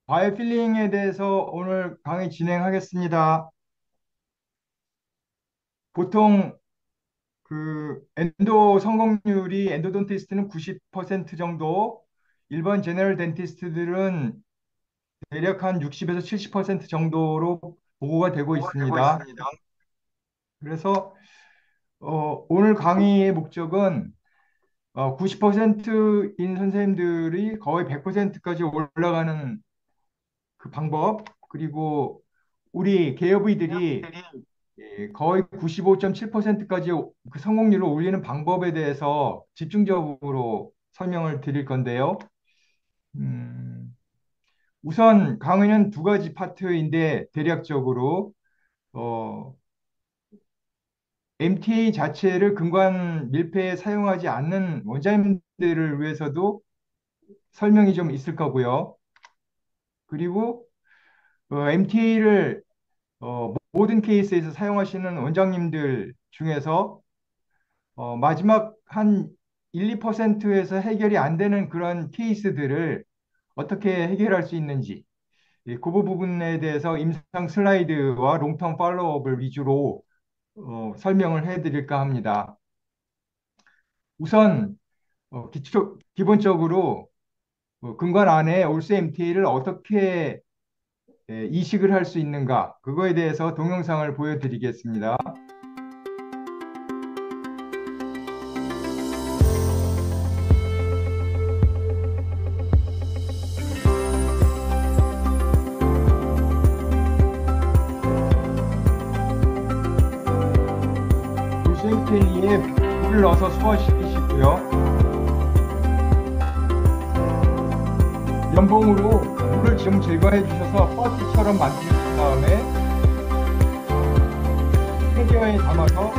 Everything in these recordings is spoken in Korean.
바이오필링에 대해서 오늘 강의 진행하겠습니다. 보통 엔도 성공률이 엔도돈티스트는 90% 정도, 일반 제너럴 덴티스트들은 대략 한 60에서 70% 정도로 보고가 되고 되고 있습니다. 있습니다. 그래서 오늘 강의의 목적은 90%인 선생님들이 거의 100%까지 올라가는 그 방법, 그리고 우리 개업의들이 거의 95.7%까지 그 성공률을 올리는 방법에 대해서 집중적으로 설명을 드릴 건데요. 음, 우선 강의는 두 가지 파트인데 대략적으로 어, MTA 자체를 근관 밀폐에 사용하지 않는 원장님들을 위해서도 설명이 좀 있을 거고요. 그리고 MTA를 모든 케이스에서 사용하시는 원장님들 중에서 마지막 한 1, 2%에서 해결이 안 되는 그런 케이스들을 어떻게 해결할 수 있는지, 그 부분에 대해서 임상 슬라이드와 롱텀 팔로우업을 위주로 설명을 해드릴까 합니다. 우선 기본적으로 근관 안에 올스 MTA를 어떻게 이식을 할 수 있는가, 그거에 대해서 동영상을 보여드리겠습니다. 올스 MTA에 물을 넣어서 소화시키시고요. 연봉으로 물을 좀 제거해 주셔서 버스처럼 만드신 다음에 폐기어에 담아서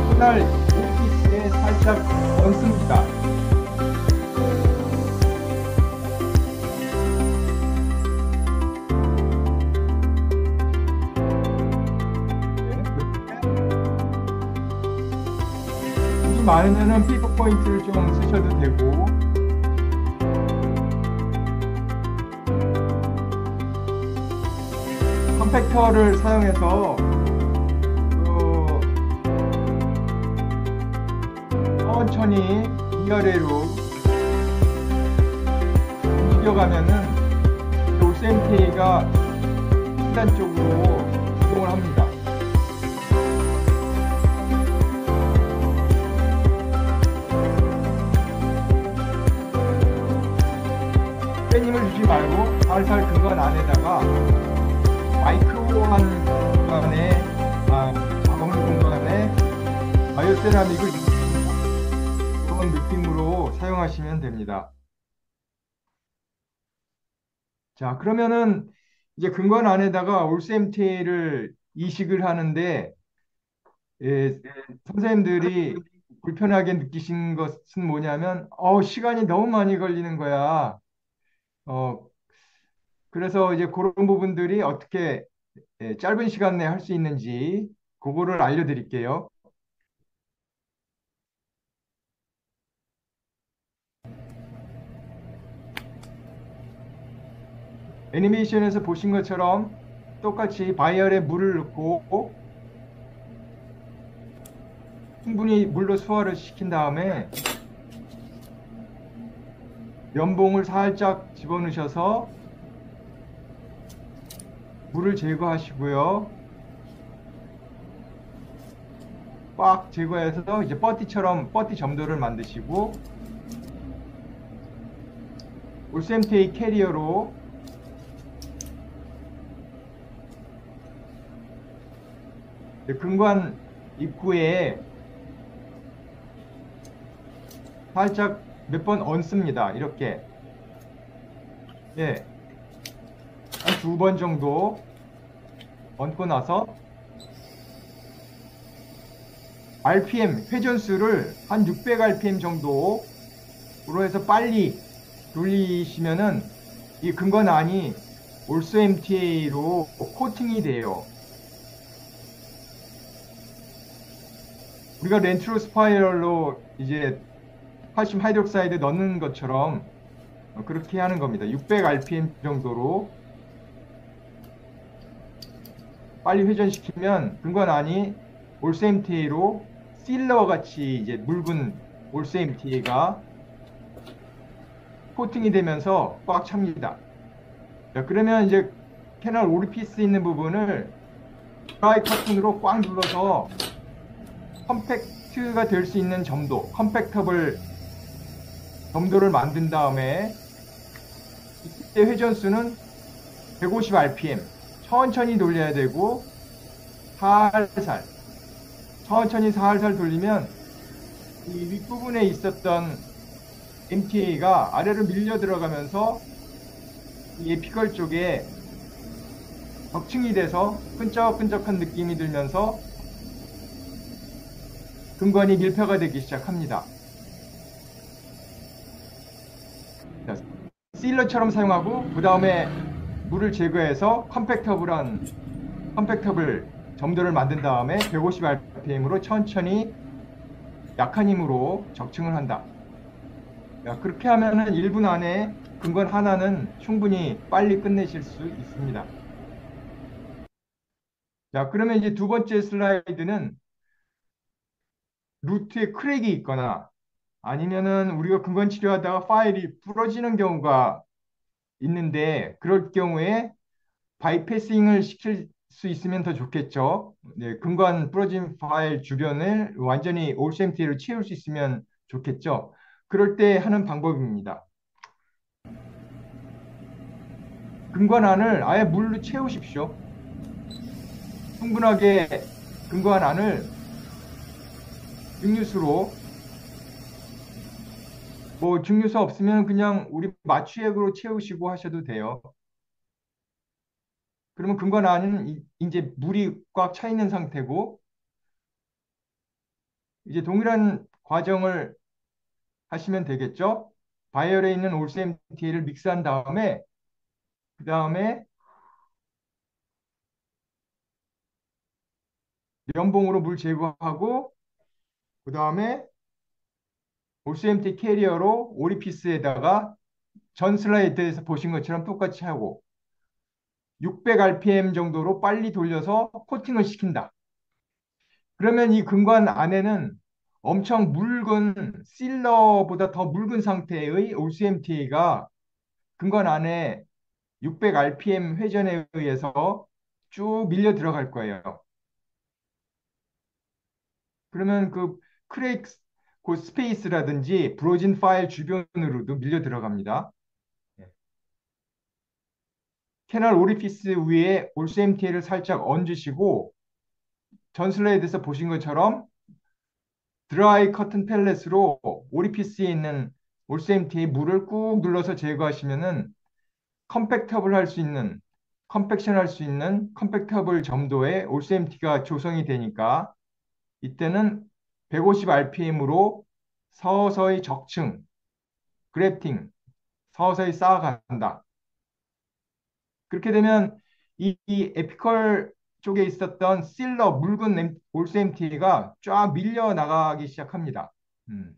그날 오피스에 살짝 얹습니다. 네, 물이 많으면 피부 포인트를 좀 쓰셔도 되고, 컴팩터를 사용해서 그 천천히 위아래로 움직여가면은 올센테이가 상단 쪽으로 이동을 합니다. 빼힘을 주지 말고 살살 근간 안에다가 마이크로한 공간에, 작은 공간에 바이오세라믹을 이런 느낌으로 사용하시면 됩니다. 자, 그러면은 이제 근관 안에다가 올스엠테이를 이식을 하는데, 예, 선생님들이 불편하게 느끼신 것은 뭐냐면, 시간이 너무 많이 걸리는 거야. 어, 그래서 이제 그런 부분들이 어떻게 짧은 시간 내에 할 수 있는지 그거를 알려드릴게요. 애니메이션에서 보신 것처럼 똑같이 바이얼에 물을 넣고 충분히 물로 소화를 시킨 다음에 면봉을 살짝 집어넣으셔서 물을 제거하시고요. 꽉 제거해서 이제 뻐티처럼 뻐티 점도를 만드시고 올셈테이 캐리어로 근관 입구에 살짝 몇 번 얹습니다. 이렇게. 예, 한 두 번 정도 얹고 나서 RPM, 회전수를 한 600 RPM 정도로 해서 빨리 돌리시면은 이 근건 안이 올소 MTA로 코팅이 돼요. 우리가 렌트로 스파이럴로 이제 칼슘 하이드록사이드 넣는 것처럼 그렇게 하는 겁니다. 600 rpm 정도로 빨리 회전시키면 근관안이 올세임티로 실러와 같이 이제 묽은 올세임티가 코팅이 되면서 꽉 찹니다. 자, 그러면 이제 캐널 오리피스 있는 부분을 드라이 커튼으로 꽉 눌러서 컴팩트가 될 수 있는 점도, 컴팩터블 점도를 만든 다음에 이때 회전수는 150 rpm 천천히 돌려야 되고 살살 천천히 살살 돌리면 이 윗부분에 있었던 MTA가 아래로 밀려 들어가면서 이 에피컬 쪽에 적층이 돼서 끈적끈적한 느낌이 들면서 근관이 밀폐가 되기 시작합니다. 자, 실러처럼 사용하고 그 다음에 물을 제거해서 컴팩터블 점도를 만든 다음에 150 rpm으로 천천히 약한 힘으로 적층을 한다. 야, 그렇게 하면은 1분 안에 근건 하나는 충분히 빨리 끝내실 수 있습니다. 자, 그러면 이제 두 번째 슬라이드는 루트에 크랙이 있거나 아니면은 우리가 근건 치료하다가 파일이 부러지는 경우가 있는데 그럴 경우에 바이패싱을 시킬 수 있으면 더 좋겠죠. 네, 근간 부러진 파일 주변을 완전히 올샘티로 채울 수 있으면 좋겠죠. 그럴 때 하는 방법입니다. 근관안을 아예 물로 채우십시오. 충분하게 근거한 안을 증류수로 뭐 증류수 없으면 그냥 우리 마취액으로 채우시고 하셔도 돼요. 그러면 근거한 안은 이제 물이 꽉 차 있는 상태고 이제 동일한 과정을 하시면 되겠죠. 바이열에 있는 올세MTA를 믹스한 다음에 그 다음에 면봉으로 물 제거하고 그 다음에 올세MT 캐리어로 오리피스에다가 전 슬라이드에서 보신 것처럼 똑같이 하고 600 rpm 정도로 빨리 돌려서 코팅을 시킨다. 그러면 이 근관 안에는 엄청 묽은 실러보다 더 묽은 상태의 OCMTA가 근관 안에 600 rpm 회전에 의해서 쭉 밀려 들어갈 거예요. 그러면 그 크레이크 그 스페이스라든지 브로진 파일 주변으로도 밀려 들어갑니다. 캐널 오리피스 위에 OCMTA를 살짝 얹으시고 전 슬라이드에서 보신 것처럼 드라이 커튼 펠렛으로 오리피스에 있는 올세임티의 물을 꾹 눌러서 제거하시면은 컴팩터블 할 수 있는 컴팩션 할 수 있는 컴팩터블 점도의 올세임티가 조성이 되니까 이때는 150 rpm으로 서서히 적층, 그래프팅, 서서히 쌓아간다. 그렇게 되면 이 에피컬 쪽에 있었던 실러 묽은 올세임티가 쫙 밀려 나가기 시작합니다. 음.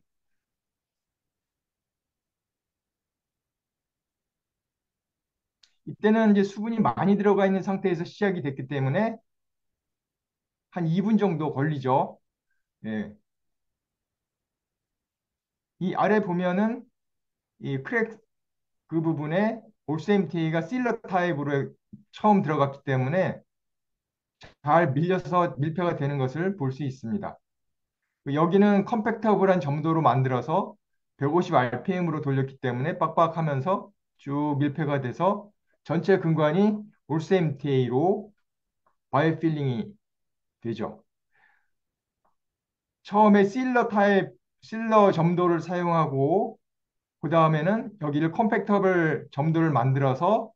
이때는 이제 수분이 많이 들어가 있는 상태에서 시작이 됐기 때문에 한 2분 정도 걸리죠. 예. 이 아래 보면은 이 크랙 그 부분에 올세임티가 실러 타입으로 처음 들어갔기 때문에 잘 밀려서 밀폐가 되는 것을 볼 수 있습니다. 여기는 컴팩터블한 점도로 만들어서 150 rpm으로 돌렸기 때문에 빡빡하면서 쭉 밀폐가 돼서 전체 근관이 올세임티로 바이오필링이 되죠. 처음에 실러 점도를 사용하고 그 다음에는 여기를 컴팩터블 점도를 만들어서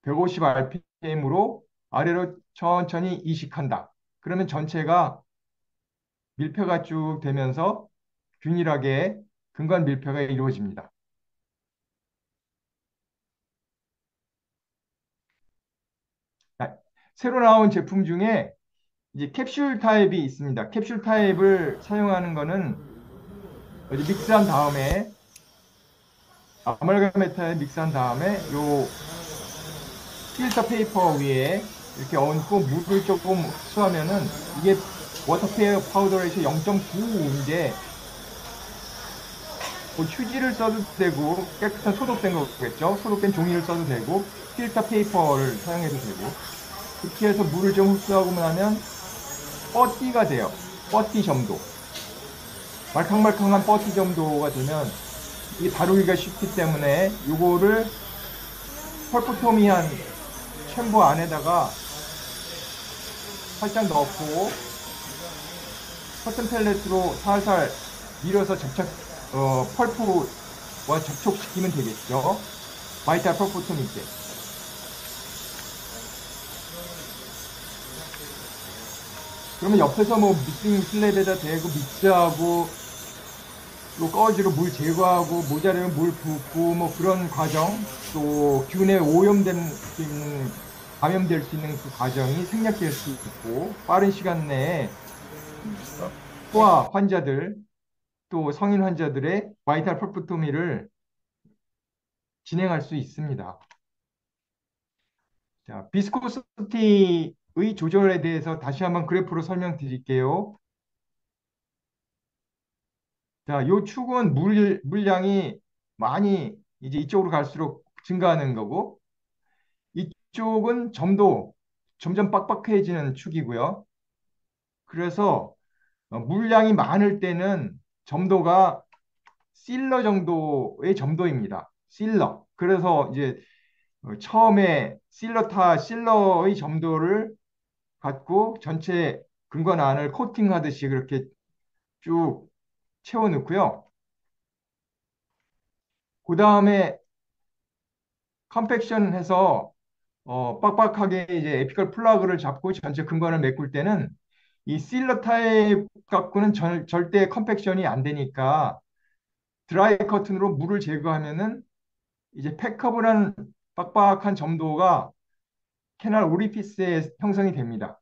150 rpm으로 아래로 천천히 이식한다. 그러면 전체가 밀폐가 쭉 되면서 균일하게 근간 밀폐가 이루어집니다. 아, 새로 나온 제품 중에 이제 캡슐 타입이 있습니다. 캡슐 타입을 사용하는 거는 어디 믹스한 다음에 아말가메타에 믹스한 다음에 요 필터 페이퍼 위에 이렇게 얹고 물을 조금 흡수하면은 이게 워터 파우더 레이션 0.95인데 뭐 휴지를 써도 되고 깨끗한 소독된 거겠죠. 소독된 종이를 써도 되고 필터 페이퍼를 사용해도 되고 그렇게 해서 물을 좀 흡수하고 나면 뻐띠가 돼요. 뻐띠 점도. 말캉말캉한 뻐띠 점도가 되면 이게 다루기가 쉽기 때문에 요거를 펄프토미한 챔버 안에다가 살짝 넣고 커튼 펠렛으로 살살 밀어서 펄프와 접촉시키면 되겠죠. 바이탈 펄프토미 때. 그러면 옆에서 뭐 믹싱 슬랩에다 대고 믹스하고 또 꺼지로 물 제거하고 모자르면 물 붓고 뭐 그런 과정 또 균에 오염될 수 있는 감염될 수 있는 그 과정이 생략될 수 있고 빠른 시간 내에 소아 환자들 또 성인 환자들의 바이탈 펄프토미를 진행할 수 있습니다. 자, 비스코시티의 조절에 대해서 다시 한번 그래프로 설명드릴게요. 자, 요 축은 물량이 많이 이제 이쪽으로 갈수록 증가하는 거고, 이쪽은 점도 점점 빡빡해지는 축이고요. 그래서 물량이 많을 때는 점도가 실러 정도의 점도입니다. 실러. 그래서 이제 처음에 실러의 점도를 갖고 전체 근관 안을 코팅하듯이 그렇게 쭉 채워 넣고요. 그 다음에 컴팩션 해서 빡빡하게 이제 에피컬 플러그를 잡고 전체 근관을 메꿀 때는 이 실러 타입 갖고는 절대 컴팩션이 안 되니까 드라이 커튼으로 물을 제거하면은 이제 팩커블한 빡빡한 점도가 캐날 오리피스에 형성이 됩니다.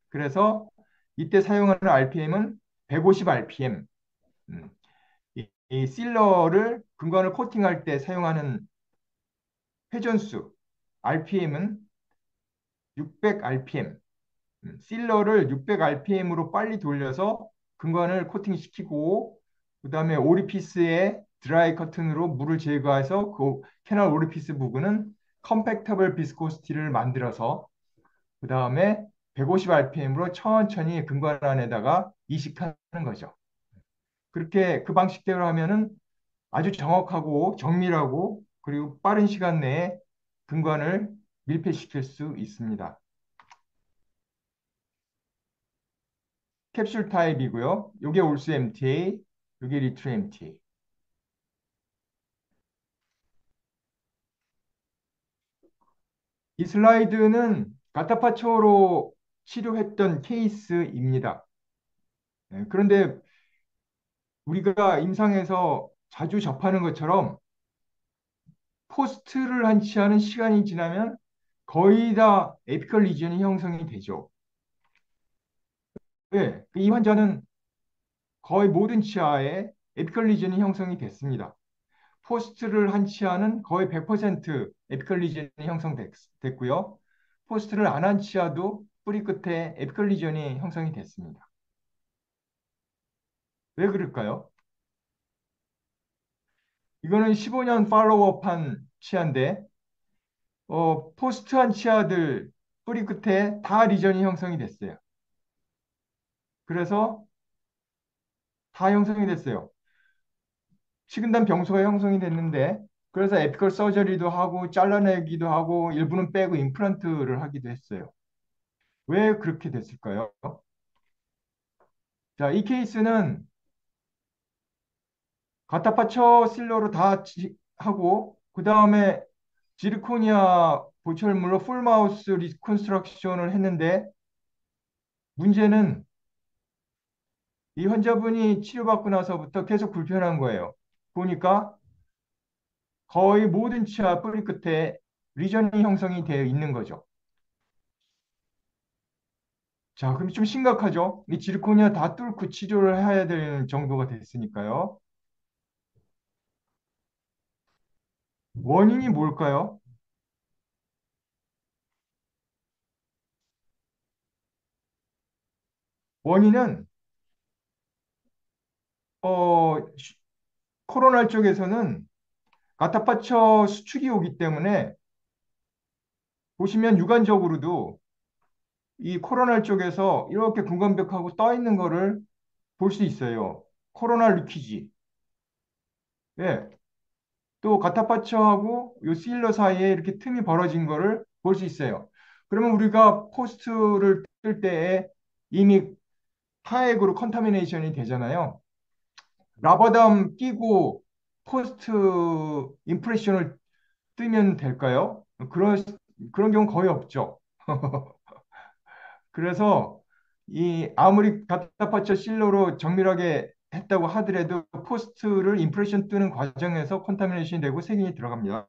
그래서 이때 사용하는 RPM은 150 RPM. 이 실러를 근관을 코팅할 때 사용하는 회전수 RPM은 600 RPM. 실러를 600 RPM으로 빨리 돌려서 근관을 코팅시키고 그다음에 오리피스에 드라이 커튼으로 물을 제거해서 그 캐널 오리피스 부분은 컴팩터블 비스코시티를 만들어서 그다음에 150 RPM으로 천천히 근관 안에다가 이식하는 거죠. 그렇게 그 방식대로 하면은 아주 정확하고 정밀하고 그리고 빠른 시간 내에 근관을 밀폐시킬 수 있습니다. 캡슐 타입이고요. 이게 올스 MTA, 이게 리트루 MTA. 이 슬라이드는 가타파초로 치료했던 케이스입니다. 네, 그런데 우리가 임상에서 자주 접하는 것처럼 포스트를 한 치아는 시간이 지나면 거의 다 에피컬 리전이 형성이 되죠. 네, 이 환자는 거의 모든 치아에 에피컬 리전이 형성이 됐습니다. 포스트를 한 치아는 거의 100% 에피컬 리전이 형성됐고요. 포스트를 안 한 치아도 뿌리 끝에 에피컬 리전이 형성이 됐습니다. 왜 그럴까요? 이거는 15년 팔로우업한 치아인데 포스트한 치아들 뿌리 끝에 다 리전이 형성이 됐어요. 그래서 다 형성이 됐어요. 식은땀 병소가 형성이 됐는데 그래서 에피컬 서저리도 하고 잘라내기도 하고 일부는 빼고 임플란트를 하기도 했어요. 왜 그렇게 됐을까요? 자, 이 케이스는 가타파처 실러로 다 하고 그 다음에 지르코니아 보철물로 풀마우스 리컨스트럭션을 했는데 문제는 이 환자분이 치료받고 나서부터 계속 불편한 거예요. 보니까 거의 모든 치아 뿌리 끝에 리전이 형성이 되어 있는 거죠. 자, 그럼 좀 심각하죠? 이 지르코니아 다 뚫고 치료를 해야 될 정도가 됐으니까요. 원인이 뭘까요? 원인은 어, 코로나 쪽에서는 가타파처 수축이 오기 때문에 보시면 육안적으로도 이 코로나 쪽에서 이렇게 군관벽하고 떠 있는 거를 볼 수 있어요. 코로나 리키지. 예. 또 가타파처하고 요 실러 사이에 이렇게 틈이 벌어진 거를 볼 수 있어요. 그러면 우리가 포스트를 뜰 때에 이미 타액으로 컨타미네이션이 되잖아요. 라버담 끼고 포스트 임프레션을 뜨면 될까요? 그런 경우 거의 없죠. 그래서 이 아무리 가타파처 실로로 정밀하게 했다고 하더라도 포스트를 임프레션 뜨는 과정에서 컨타미네이션이 되고 세균이 들어갑니다.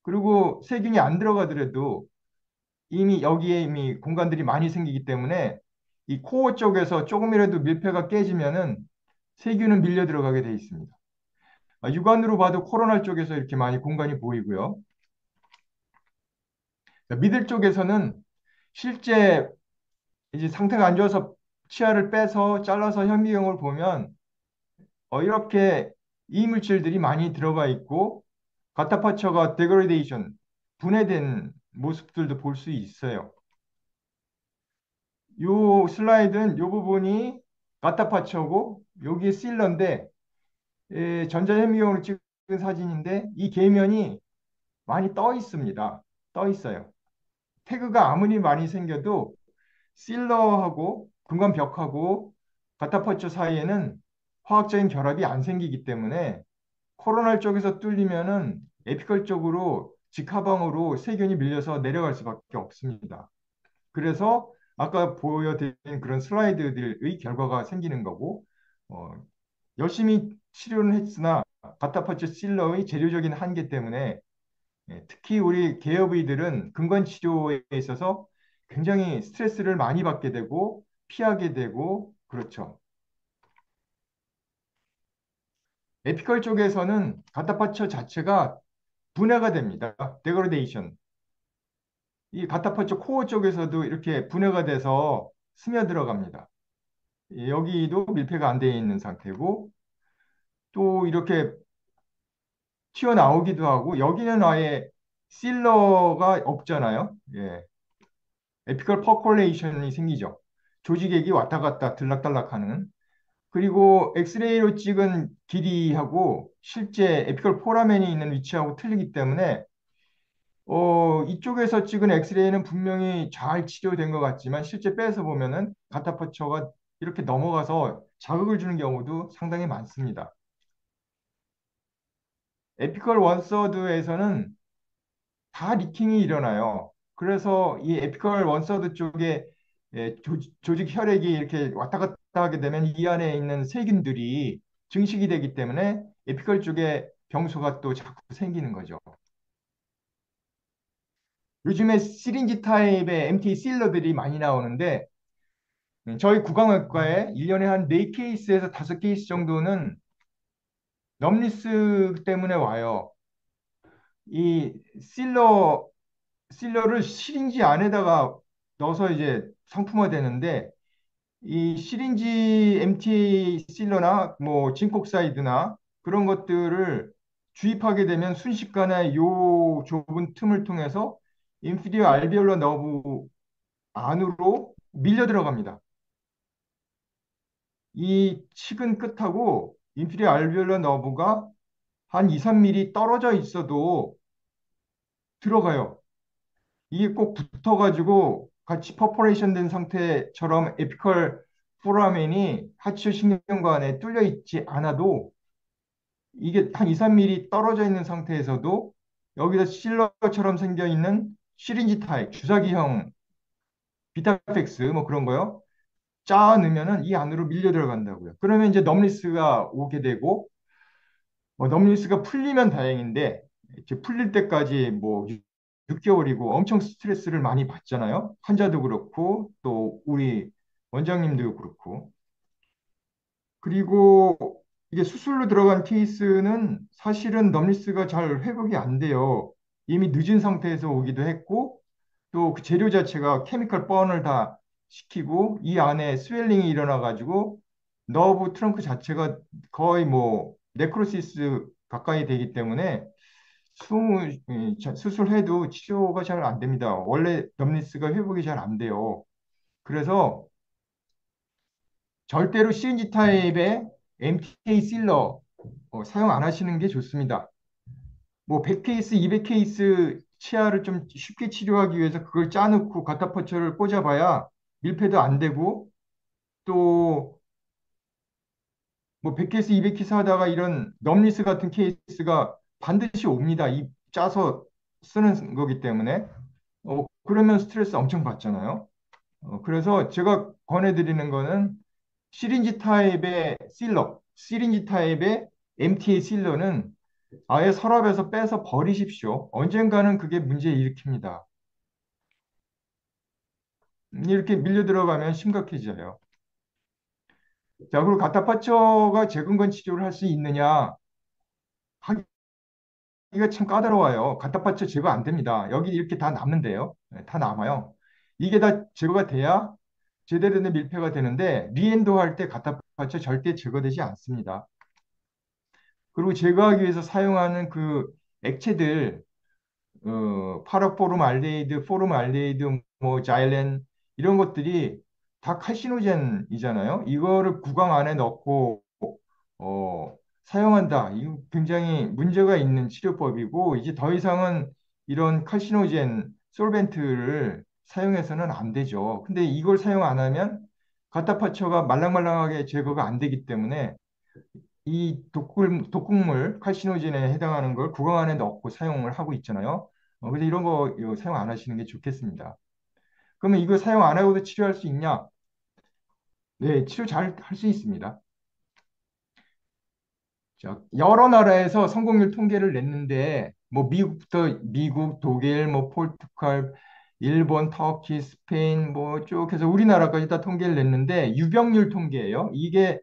그리고 세균이 안 들어가더라도 이미 여기에 이미 공간들이 많이 생기기 때문에 이 코어 쪽에서 조금이라도 밀폐가 깨지면은 세균은 밀려 들어가게 돼 있습니다. 육안으로 봐도 코로나 쪽에서 이렇게 많이 공간이 보이고요. 미들 쪽에서는 실제 이제 상태가 안 좋아서 치아를 빼서 잘라서 현미경을 보면 이렇게 이물질들이 많이 들어가 있고 가타파처가 데그레데이션 분해된 모습들도 볼 수 있어요. 요 슬라이드는 요 부분이 가타파처고 여기 실러인데 전자현미경으로 찍은 사진인데 이 계면이 많이 떠 있습니다. 떠 있어요. 태그가 아무리 많이 생겨도 실러하고 금관벽하고 가타파초 사이에는 화학적인 결합이 안 생기기 때문에 코로날 쪽에서 뚫리면은 에피컬 쪽으로 직하방으로 세균이 밀려서 내려갈 수밖에 없습니다. 그래서 아까 보여드린 그런 슬라이드들의 결과가 생기는 거고 어, 열심히 치료는 했으나 가타파초 실러의 재료적인 한계 때문에 특히 우리 개업의들은 근관 치료에 있어서 굉장히 스트레스를 많이 받게 되고 피하게 되고 그렇죠. 에피컬 쪽에서는 가타파처 자체가 분해가 됩니다. 데그레데이션. 이 가타파처 코어 쪽에서도 이렇게 분해가 돼서 스며들어갑니다. 여기도 밀폐가 안 되어 있는 상태고 또 이렇게 튀어나오기도 하고 여기는 아예 실러가 없잖아요. 예. 에피컬 퍼콜레이션이 생기죠. 조직액이 왔다 갔다 들락달락하는. 그리고 엑스레이로 찍은 길이하고 실제 에피컬 포라멘이 있는 위치하고 틀리기 때문에 이쪽에서 찍은 엑스레이는 분명히 잘 치료된 것 같지만 실제 빼서 보면은 가타파처가 이렇게 넘어가서 자극을 주는 경우도 상당히 많습니다. 에피컬 원서드에서는 다 리킹이 일어나요. 그래서 이 에피컬 원서드 쪽에 조직 혈액이 이렇게 왔다 갔다 하게 되면 이 안에 있는 세균들이 증식이 되기 때문에 에피컬 쪽에 병소가 또 자꾸 생기는 거죠. 요즘에 시린지 타입의 MT 실러들이 많이 나오는데 저희 구강외과에 1년에 한 4케이스에서 5케이스 정도는 넘니스 때문에 와요. 이 실러를 시린지 안에다가 넣어서 이제 상품화되는데 이 시린지 MTA 실러나 뭐 진콕사이드나 그런 것들을 주입하게 되면 순식간에 요 좁은 틈을 통해서 인피리어 알베올러 너브 안으로 밀려 들어갑니다. 이 측은 끝하고 인피리어 알베올러 너브가 한 2, 3mm 떨어져 있어도 들어가요. 이게 꼭 붙어가지고 같이 퍼포레이션 된 상태처럼 에피컬 포라멘이 하치오 신경관에 뚫려 있지 않아도 이게 한 2, 3mm 떨어져 있는 상태에서도 여기서 실러처럼 생겨 있는 시린지 타입, 주사기형 비타팩스 뭐 그런 거요. 짜 넣으면은 이 안으로 밀려 들어간다고요. 그러면 이제 넘리스가 오게 되고 넘리스가 풀리면 다행인데 이제 풀릴 때까지 뭐 6개월이고 엄청 스트레스를 많이 받잖아요. 환자도 그렇고 또 우리 원장님도 그렇고. 그리고 이게 수술로 들어간 케이스는 사실은 넘리스가 잘 회복이 안 돼요. 이미 늦은 상태에서 오기도 했고 또 그 재료 자체가 케미컬 번을 다 시키고 이 안에 스웰링이 일어나 가지고 너브 트렁크 자체가 거의 뭐 네크로시스 가까이 되기 때문에 수술해도 치료가 잘 안 됩니다. 원래 넘니스가 회복이 잘 안 돼요. 그래서 절대로 CNG 타입의 MTA 실러 사용 안 하시는 게 좋습니다. 뭐 100케이스, 200케이스 치아를 좀 쉽게 치료하기 위해서 그걸 짜놓고 가타퍼처를 꽂아봐야 밀폐도 안 되고 또 뭐 100케이스, 200케이스 하다가 이런 넘리스 같은 케이스가 반드시 옵니다. 이 짜서 쓰는 거기 때문에 그러면 스트레스 엄청 받잖아요. 그래서 제가 권해드리는 거는 시린지 타입의 MTA 실러는 아예 서랍에서 빼서 버리십시오. 언젠가는 그게 문제 일으킵니다. 이렇게 밀려 들어가면 심각해져요. 자, 그리고 가타파처가 재근건 치료를 할 수 있느냐? 하기가 참 까다로워요. 가타파처 제거 안 됩니다. 여기 이렇게 다 남는데요. 네, 다 남아요. 이게 다 제거가 돼야 제대로 된 밀폐가 되는데 리엔도 할 때 가타파처 절대 제거되지 않습니다. 그리고 제거하기 위해서 사용하는 그 액체들 파라포름알데히드, 포름알데히드, 뭐 자일렌 이런 것들이 다 칼시노젠이잖아요. 이거를 구강 안에 넣고 사용한다. 이거 굉장히 문제가 있는 치료법이고 이제 더 이상은 이런 칼시노젠 솔벤트를 사용해서는 안 되죠. 근데 이걸 사용 안 하면 가타파처가 말랑말랑하게 제거가 안 되기 때문에 이 독극물 칼시노젠에 해당하는 걸 구강 안에 넣고 사용을 하고 있잖아요. 그래서 이런 거 이거 사용 안 하시는 게 좋겠습니다. 그러면 이거 사용 안 하고도 치료할 수 있냐? 네, 치료 잘 할 수 있습니다. 자, 여러 나라에서 성공률 통계를 냈는데 뭐 미국부터 미국, 독일, 뭐 포르투갈, 일본, 터키, 스페인 뭐 쭉 해서 우리나라까지 다 통계를 냈는데 유병률 통계예요. 이게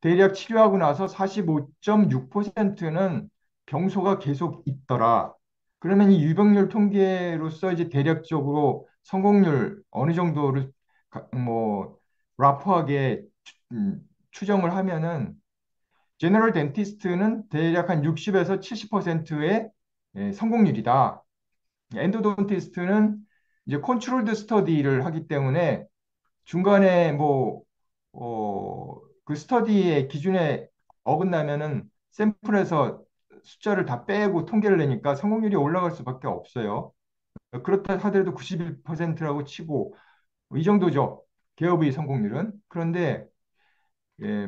대략 치료하고 나서 45.6%는 병소가 계속 있더라. 그러면 이 유병률 통계로서 이제 대략적으로 성공률 어느 정도를 뭐 라프하게 추정을 하면은 제너럴 덴티스트는 대략 한 60에서 70%의 성공률이다. 엔도돈티스트는 이제 컨트롤드 스터디를 하기 때문에 중간에 뭐, 그 스터디의 기준에 어긋나면은 샘플에서 숫자를 다 빼고 통계를 내니까 성공률이 올라갈 수밖에 없어요. 그렇다 하더라도 91%라고 치고 이 정도죠. 개업의 성공률은. 그런데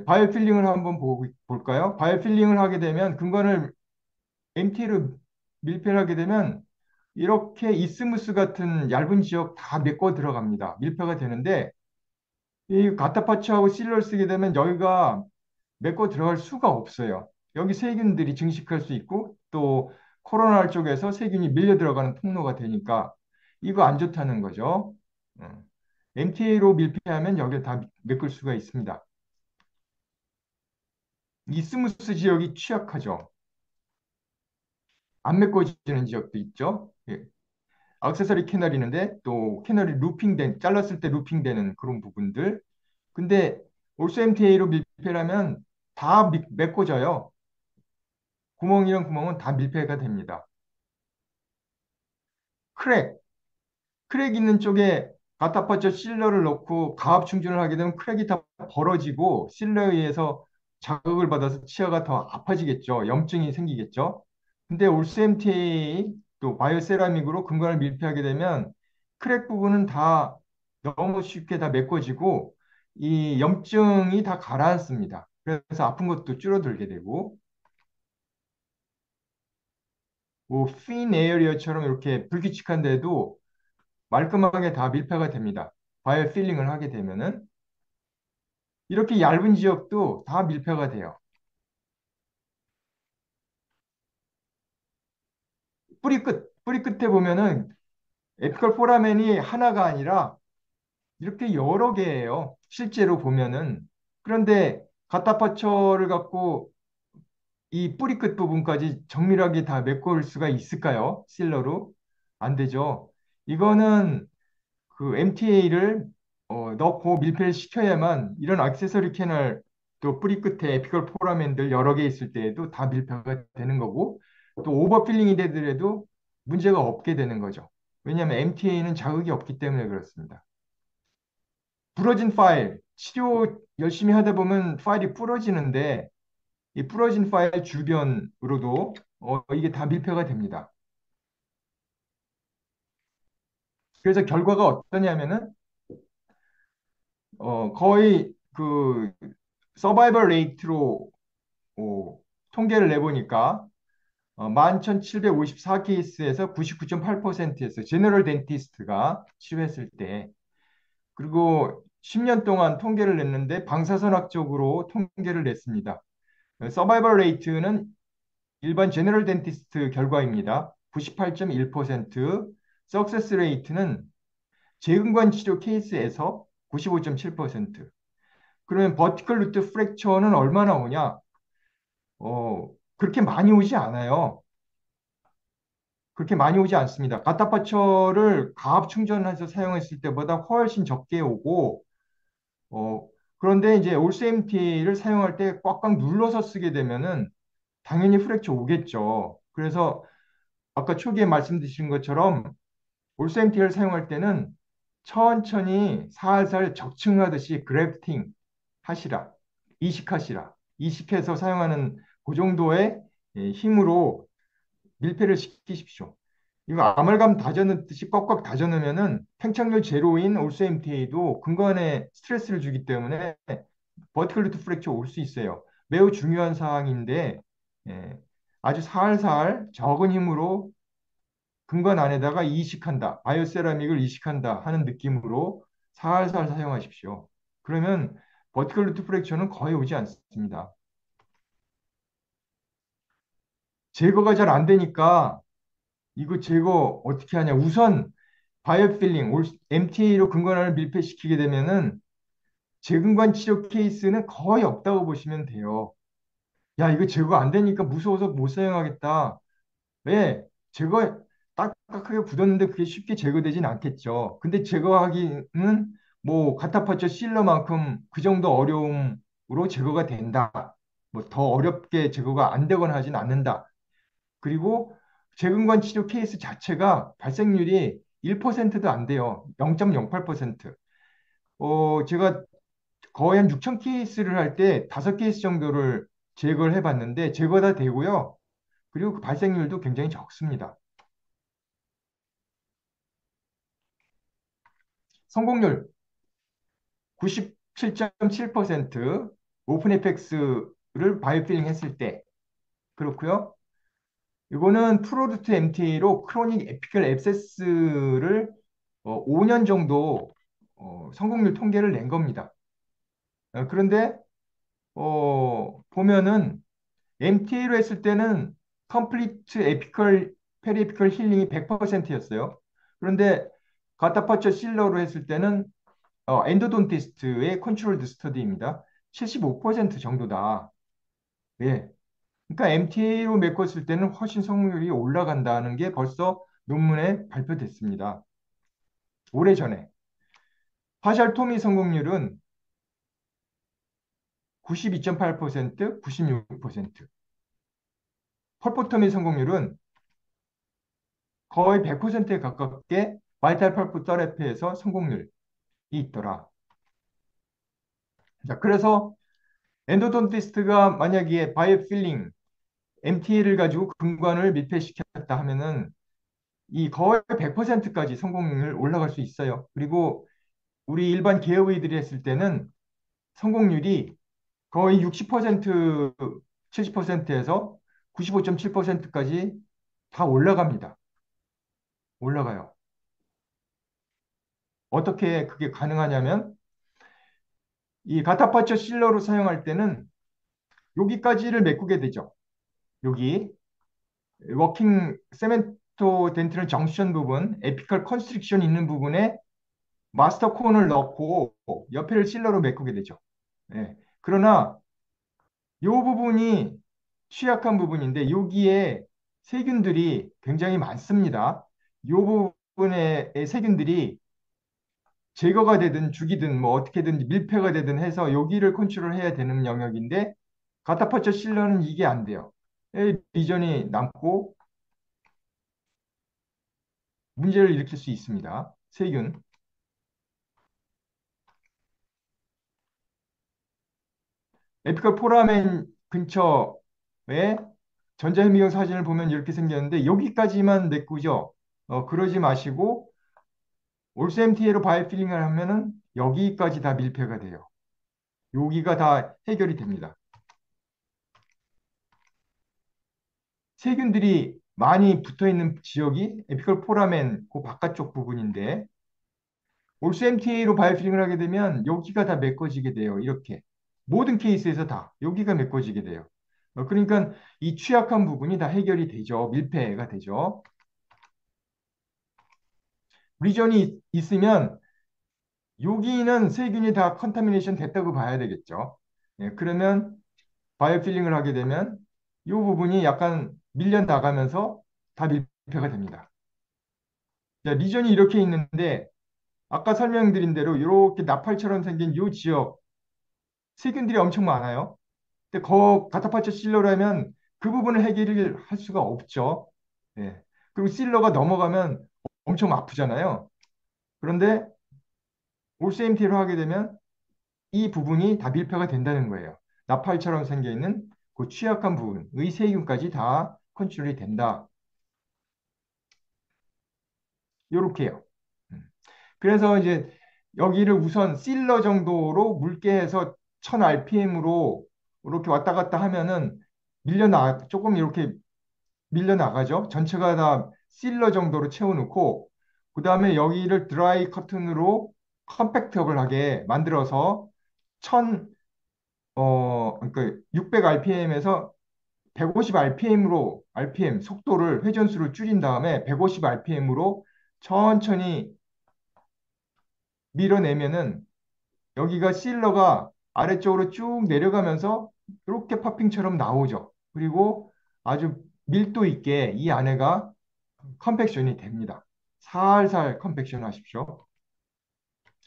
바이오 필링을 한번 볼까요? 바이오 필링을 하게 되면 근관을 MT로 밀폐를 하게 되면 이렇게 이스무스 같은 얇은 지역 다 메꿔 들어갑니다. 밀폐가 되는데 이 가타파츠하고 실러를 쓰게 되면 여기가 메꿔 들어갈 수가 없어요. 여기 세균들이 증식할 수 있고 또 코로나 쪽에서 세균이 밀려 들어가는 통로가 되니까 이거 안 좋다는 거죠. MTA로 밀폐하면 여기를 다 메꿀 수가 있습니다. 이스무스 지역이 취약하죠. 안 메꿔지는 지역도 있죠. 예. 액세서리 캐널이는데 또 캐널이 루핑된 잘랐을 때 루핑되는 그런 부분들. 근데 올스 MTA로 밀폐하면 다 메꿔져요. 구멍이랑 구멍은 다 밀폐가 됩니다. 크랙, 크랙 있는 쪽에 가타파처 실러를 넣고 가압 충전을 하게 되면 크랙이 다 벌어지고 실러에 의해서 자극을 받아서 치아가 더 아파지겠죠. 염증이 생기겠죠. 근데 올스 MTA 또 바이오세라믹으로 근관을 밀폐하게 되면 크랙 부분은 다 너무 쉽게 다 메꿔지고 이 염증이 다 가라앉습니다. 그래서 아픈 것도 줄어들게 되고 뭐핀 에어리어처럼 이렇게 불규칙한데도 말끔하게 다 밀폐가 됩니다. 바이오 필링을 하게 되면은 이렇게 얇은 지역도 다 밀폐가 돼요. 뿌리 끝. 뿌리 끝에 보면은 에피컬 포라멘이 하나가 아니라 이렇게 여러 개예요. 실제로 보면은. 그런데 가타파초를 갖고 이 뿌리 끝 부분까지 정밀하게 다 메꿔올 수가 있을까요? 실러로? 안 되죠. 이거는 그 MTA를 넣고 밀폐를 시켜야만 이런 액세서리 캐널 또 뿌리 끝에 에피컬 포라멘들 여러 개 있을 때에도 다 밀폐가 되는 거고 또 오버필링이 되더라도 문제가 없게 되는 거죠. 왜냐하면 MTA는 자극이 없기 때문에 그렇습니다. 부러진 파일, 치료 열심히 하다 보면 파일이 부러지는데 이 부러진 파일 주변으로도 이게 다 밀폐가 됩니다. 그래서 결과가 어떠냐면은 거의 그 서바이벌 레이트로 통계를 내보니까 11,754 케이스에서 99.8%였어요. 제너럴 덴티스트가 치료했을 때. 그리고 10년 동안 통계를 냈는데 방사선학적으로 통계를 냈습니다. 서바이벌 레이트는 일반 제너럴 덴티스트 결과입니다. 98.1%, 석세스 레이트는 재근관 치료 케이스에서 95.7%. 그러면 버티컬 루트 프랙처는 얼마나 오냐? 그렇게 많이 오지 않아요. 그렇게 많이 오지 않습니다. 가타파처를 가압 충전해서 사용했을 때보다 훨씬 적게 오고, 어, 그런데 이제 올세임티를 사용할 때 꽉꽉 눌러서 쓰게 되면은 당연히 프랙처 오겠죠. 그래서 아까 초기에 말씀드린 것처럼 올세임티를 사용할 때는 천천히 살살 적층하듯이 그래프팅 하시라. 이식하시라. 이식해서 사용하는 그 정도의 힘으로 밀폐를 시키십시오. 이거 아말감 다져넣듯이 꽉꽉 다져넣으면은 팽창률 제로인 올스MTA도 근간에 스트레스를 주기 때문에 버티컬 루트 프랙처 올 수 있어요. 매우 중요한 사항인데 예, 아주 살살 적은 힘으로 근간 안에다가 이식한다. 바이오세라믹을 이식한다 하는 느낌으로 살살 사용하십시오. 그러면 버티컬 루트 프랙처는 거의 오지 않습니다. 제거가 잘 안 되니까 이거 제거 어떻게 하냐. 우선 바이오필링, MTA로 근관환을 밀폐시키게 되면은 재근관 치료 케이스는 거의 없다고 보시면 돼요. 야, 이거 제거 안 되니까 무서워서 못 사용하겠다. 왜? 제거 딱딱하게 굳었는데 그게 쉽게 제거되진 않겠죠. 근데 제거하기는 뭐 카타파처 실러만큼 그 정도 어려움으로 제거가 된다. 뭐 더 어렵게 제거가 안 되거나 하진 않는다. 그리고 재근관 치료 케이스 자체가 발생률이 1%도 안 돼요. 0.08%. 제가 거의 한 6천 케이스를 할 때 5케이스 정도를 제거를 해봤는데 제거 다 되고요. 그리고 그 발생률도 굉장히 적습니다. 성공률 97.7%, 오픈 에펙스를 바이오필링 했을 때 그렇고요. 이거는 프로루트 MTA로 크로닉 에피컬 앱세스를 5년 정도 성공률 통계를 낸 겁니다. 그런데 보면은 MTA로 했을 때는 컴플리트 에피컬 페리에피컬 힐링이 100%였어요. 그런데 가타파처 실러로 했을 때는 엔도돈티스트의 컨트롤드 스터디입니다. 75% 정도다. 예. 그러니까 MTA로 메꿨을 때는 훨씬 성공률이 올라간다는 게 벌써 논문에 발표됐습니다. 오래전에. 파셜 토미 성공률은 92.8%, 96%. 펄포토미 성공률은 거의 100%에 가깝게 바이탈 펄프 테라피에서 성공률이 있더라. 자, 그래서 엔도돈티스트가 만약에 바이오필링, MTA를 가지고 근관을 밀폐시켰다 하면은 이 거의 100%까지 성공률 올라갈 수 있어요. 그리고 우리 일반 개업의들이 했을 때는 성공률이 거의 60%, 70%에서 95.7%까지 다 올라갑니다. 올라가요. 어떻게 그게 가능하냐면 이 가타파처 실러로 사용할 때는 여기까지를 메꾸게 되죠. 여기 워킹 세멘 마스터 덴트는 정션 부분, 에피컬 컨스트릭션 있는 부분에 마스터 콘을 넣고 옆에를 실러로 메꾸게 되죠. 예. 그러나 이 부분이 취약한 부분인데 여기에 세균들이 굉장히 많습니다. 이 부분의 세균들이 제거가 되든 죽이든 뭐 어떻게든 밀폐가 되든 해서 여기를 컨트롤해야 되는 영역인데 가타파처 실러는 이게 안 돼요. 리전이 남고 문제를 일으킬 수 있습니다. 세균. 에피컬 포라멘 근처에 전자현미경 사진을 보면 이렇게 생겼는데 여기까지만 메꾸죠. 그러지 마시고 올스MTA로 바이오필링을 하면은 여기까지 다 밀폐가 돼요. 여기가 다 해결이 됩니다. 세균들이 많이 붙어 있는 지역이 에피컬 포라멘 그 바깥쪽 부분인데 올스MTA로 바이오필링을 하게 되면 여기가 다 메꿔지게 돼요. 이렇게 모든 케이스에서 다 여기가 메꿔지게 돼요. 그러니까 이 취약한 부분이 다 해결이 되죠. 밀폐가 되죠. 리전이 있으면 여기는 세균이 다 컨타미네이션 됐다고 봐야 되겠죠. 예, 그러면 바이오필링을 하게 되면 이 부분이 약간 밀려 나가면서 다 밀폐가 됩니다. 자, 리전이 이렇게 있는데 아까 설명드린 대로 이렇게 나팔처럼 생긴 이 지역 세균들이 엄청 많아요. 근데 가타파처 실러라면 그 부분을 해결을 할 수가 없죠. 예. 그리고 실러가 넘어가면 엄청 아프잖아요. 그런데 올세임티로 하게 되면 이 부분이 다 밀폐가 된다는 거예요. 나팔처럼 생겨 있는 그 취약한 부분의 세균까지 다 컨트롤이 된다. 요렇게요. 음. 그래서 이제 여기를 우선 실러 정도로 묽게 해서 1000 rpm으로 이렇게 왔다 갔다 하면은 조금 이렇게 밀려나가죠. 전체가 다 실러 정도로 채워놓고 그 다음에 여기를 드라이 커튼으로 컴팩터블하게 만들어서 1000 그러니까 600 rpm에서 150 rpm으로 rpm 속도를 회전수를 줄인 다음에 150 rpm으로 천천히 밀어내면은 여기가 실러가 아래쪽으로 쭉 내려가면서 이렇게 파핑처럼 나오죠. 그리고 아주 밀도 있게 이 안에가 컴팩션이 됩니다. 살살 컴팩션 하십시오.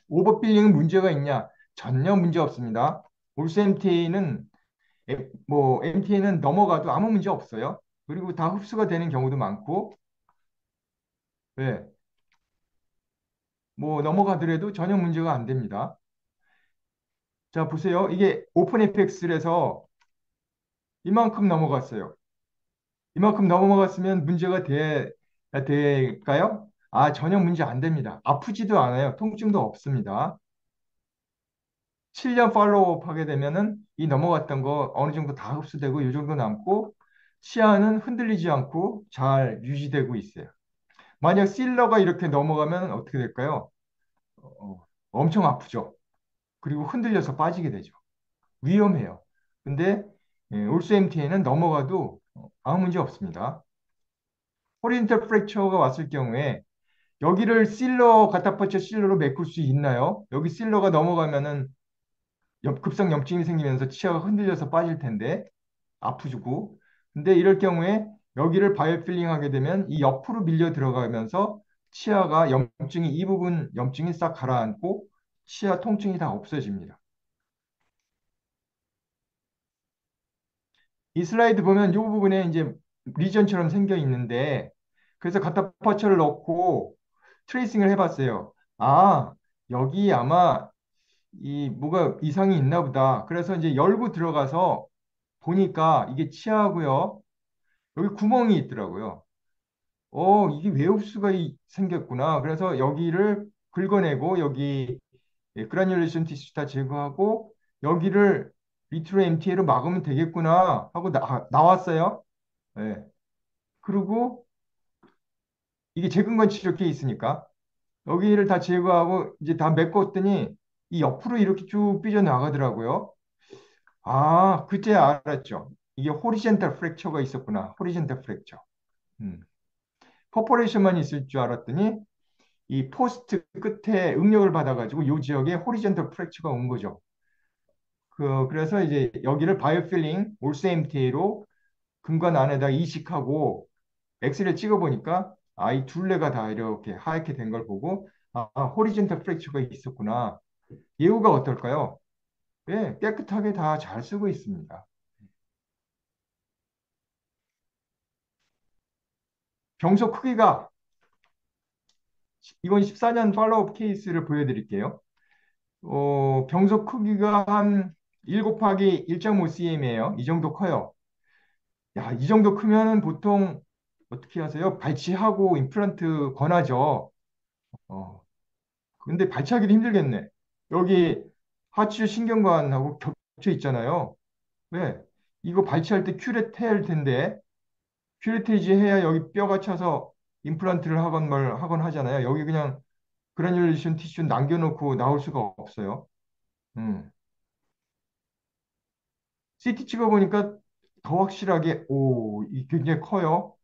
오버필링은 문제가 있냐? 전혀 문제 없습니다. 올스 MTA는 뭐 MTA는 넘어가도 아무 문제 없어요. 그리고 다 흡수가 되는 경우도 많고, 네, 뭐 넘어가더라도 전혀 문제가 안 됩니다. 자, 보세요. 이게 오픈 FX에서 이만큼 넘어갔어요. 이만큼 넘어갔으면 될까요? 아, 전혀 문제 안 됩니다. 아프지도 않아요. 통증도 없습니다. 7년 팔로우업 하게 되면은 이 넘어갔던 거 어느 정도 다 흡수되고 이 정도 남고 치아는 흔들리지 않고 잘 유지되고 있어요. 만약 실러가 이렇게 넘어가면 어떻게 될까요? 엄청 아프죠. 그리고 흔들려서 빠지게 되죠. 위험해요. 근데 올스 MT에는 넘어가도 아무 문제 없습니다. 호리젠탈 프랙처가 왔을 경우에 여기를 실러 가타파처 실러로 메꿀 수 있나요? 여기 실러가 넘어가면은 급성 염증이 생기면서 치아가 흔들려서 빠질 텐데 아프고. 근데 이럴 경우에 여기를 바이오필링 하게 되면 이 옆으로 밀려 들어가면서 치아가 염증이 이 부분 염증이 싹 가라앉고 치아 통증이 다 없어집니다. 이 슬라이드 보면 이 부분에 이제 리전처럼 생겨 있는데 그래서 가타파처를 넣고 트레이싱을 해봤어요. 아, 여기 아마 이 뭐가 이상이 있나 보다. 그래서 이제 열고 들어가서 보니까 이게 치아고요. 여기 구멍이 있더라고요. 이게 왜 흡수가 생겼구나. 그래서 여기를 긁어내고 여기 그라뉴레이션 티슈 다 제거하고 여기를 리트로 MTA로 막으면 되겠구나 하고 나왔어요. 예. 그리고 이게 재근관 치료기에 있으니까 여기를 다 제거하고 이제 다 메꿨더니 이 옆으로 이렇게 쭉 삐져나가더라고요. 아, 그때 알았죠. 이게 호리젠탈 프랙처가 있었구나. 호리젠탈 프랙처. 음. 퍼포레이션만 있을 줄 알았더니 이 포스트 끝에 응력을 받아가지고 이 지역에 호리젠털 프랙처가 온 거죠. 그래서 이제 여기를 바이오필링 올스 MTA로 근관 안에다 이식하고 엑스레이 찍어보니까 이 둘레가 다 이렇게 하얗게 된 걸 보고 호리젠탈 프랙처가 있었구나. 예후가 어떨까요? 예, 깨끗하게 다 잘 쓰고 있습니다. 병소 크기가 이건 14년 팔로우업 케이스를 보여드릴게요. 병소 크기가 한 1 곱하기 1.5cm이에요. 이 정도 커요. 야, 이 정도 크면은 보통 어떻게 하세요? 발치하고 임플란트 권하죠. 어, 근데 발치하기도 힘들겠네. 여기 하추 신경관하고 겹쳐 있잖아요. 왜? 이거 발치할 때 큐레트 해야 할 텐데 큐레테이지 해야 여기 뼈가 차서 임플란트를 하건 뭘 하건 하잖아요. 여기 그냥 그라듈레이션 티슈 남겨놓고 나올 수가 없어요. 음. CT 찍어보니까 더 확실하게 이 굉장히 커요.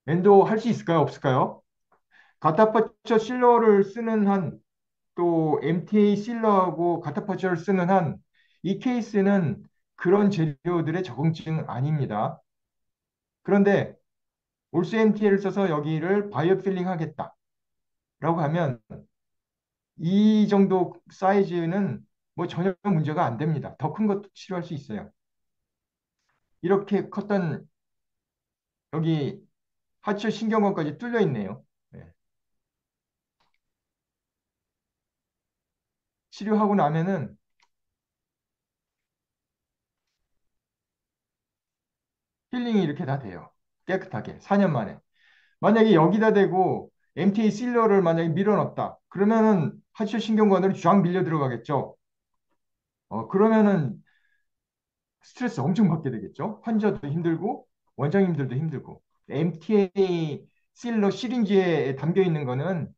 엔도 할 수 있을까요? 없을까요? 가타파처 실러를 쓰는 한 또 MTA 실러하고 가타파처를 쓰는 한 이 케이스는 그런 재료들의 적응증 아닙니다. 그런데 올스 MTA를 써서 여기를 바이오 필링 하겠다라고 하면 이 정도 사이즈는 뭐 전혀 문제가 안 됩니다. 더 큰 것도 치료할 수 있어요. 이렇게 컸던 여기 하체 신경관까지 뚫려 있네요. 네. 치료하고 나면은 힐링이 이렇게 다 돼요. 깨끗하게 4년 만에. 만약에 여기다 대고 MTA 실러를 만약에 밀어넣었다. 그러면은 하체 신경관으로 쫙 밀려 들어가겠죠. 그러면은 스트레스 엄청 받게 되겠죠. 환자도 힘들고 원장님들도 힘들고. MTA 실러 시린지에 담겨 있는 거는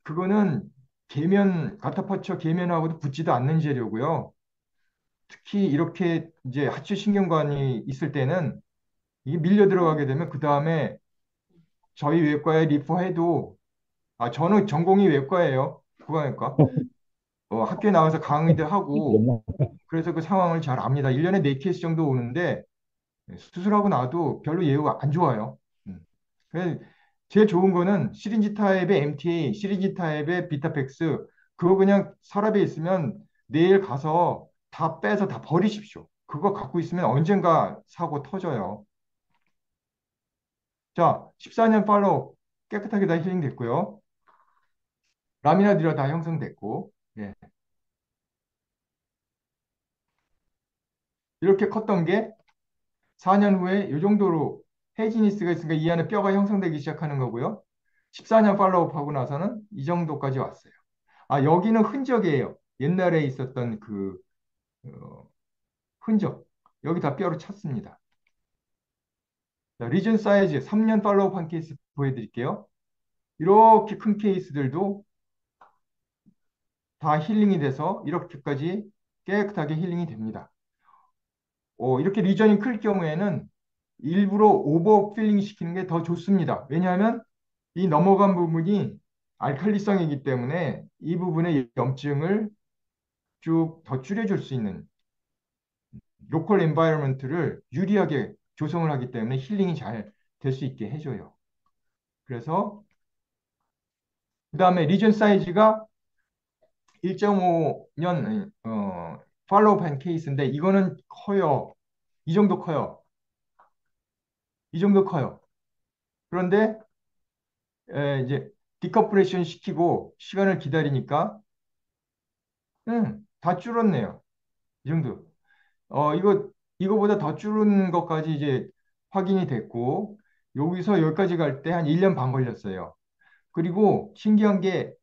그거는 계면 가타파처 계면하고도 붙지도 않는 재료고요. 특히 이렇게 이제 하체 신경관이 있을 때는 이게 밀려 들어가게 되면 그 다음에 저희 외과에 리퍼해도 저는 전공이 외과예요. 구강외과. 학교에 나와서 강의도 하고 옛날 그래서 그 상황을 잘 압니다. 1년에 4케이스 정도 오는데 수술하고 나도 별로 예후가 안 좋아요. 음. 그래서 제일 좋은 거는 시린지 타입의 MTA, 시린지 타입의 비타팩스 그거 그냥 서랍에 있으면 내일 가서 다 빼서 다 버리십시오. 그거 갖고 있으면 언젠가 사고 터져요. 자, 14년 팔로우 깨끗하게 다 힐링 됐고요. 라미나듈라 다 형성됐고, 예. 이렇게 컸던 게 4년 후에 이 정도로 헤지니스가 있으니까 이 안에 뼈가 형성되기 시작하는 거고요. 14년 팔로우 하고 나서는 이 정도까지 왔어요. 여기는 흔적이에요. 옛날에 있었던 그 어, 흔적. 여기 다 뼈로 찼습니다. 자, 리전 사이즈 3년 팔로우 한 케이스 보여드릴게요. 이렇게 큰 케이스들도 다 힐링이 돼서 이렇게까지 깨끗하게 힐링이 됩니다. 이렇게 리전이 클 경우에는 일부러 오버 필링 시키는 게 더 좋습니다. 왜냐하면 이 넘어간 부분이 알칼리성이기 때문에 이 부분의 염증을 쭉 더 줄여줄 수 있는 로컬 엔바이러먼트를 유리하게 조성을 하기 때문에 힐링이 잘 될 수 있게 해줘요. 그래서 그 다음에 리전 사이즈가 1.5년 팔로우한 케이스인데 이거는 커요. 이 정도 커요. 이 정도 커요. 그런데 이제 디커플레이션 시키고 시간을 기다리니까 다 줄었네요. 이 정도. 이거보다 더 줄은 것까지 이제 확인이 됐고 여기서 여기까지 갈 때 한 1년 반 걸렸어요. 그리고 신기한 게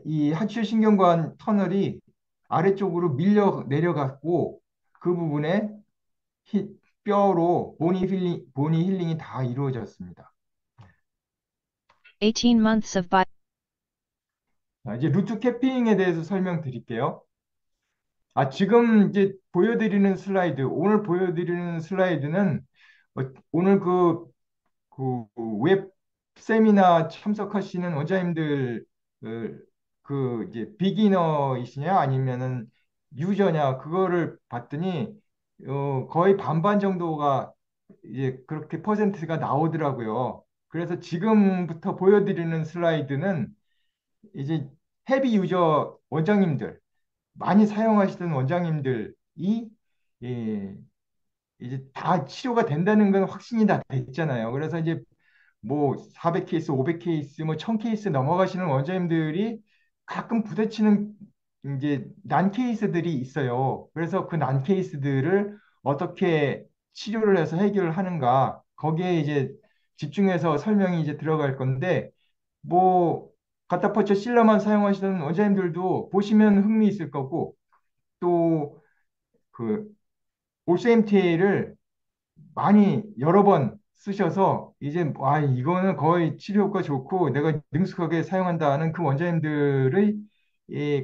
이 하추 신경관 터널이 아래쪽으로 밀려 내려갔고 그 부분에 히- 뼈로 보니 힐링이 다 이루어졌습니다. 18 months of 자, 이제 루트 캐핑에 대해서 설명드릴게요. 지금 이제 보여드리는 슬라이드, 오늘 보여드리는 슬라이드는 오늘 그 웹 세미나 참석하시는 원장님들 이제 비기너이시냐 아니면은 유저냐 그거를 봤더니 거의 반반 정도가 이제 그렇게 퍼센트가 나오더라고요. 그래서 지금부터 보여드리는 슬라이드는 이제 헤비 유저 원장님들 많이 사용하시던 원장님들이 예, 이제 다 치료가 된다는 건 확신이 다 됐잖아요. 그래서 이제 뭐 400케이스, 500케이스, 뭐 1000케이스 넘어가시는 원장님들이 가끔 부딪히는 이제 난 케이스들이 있어요. 그래서 그 난 케이스들을 어떻게 치료를 해서 해결을 하는가 거기에 이제 집중해서 설명이 이제 들어갈 건데 뭐 가타퍼처 실러만 사용하시는 원장님들도 보시면 흥미 있을 거고 또 그 OCMTA를 많이 여러 번 쓰셔서 이제 이거는 거의 치료 효과 좋고 내가 능숙하게 사용한다는 그 원장님들의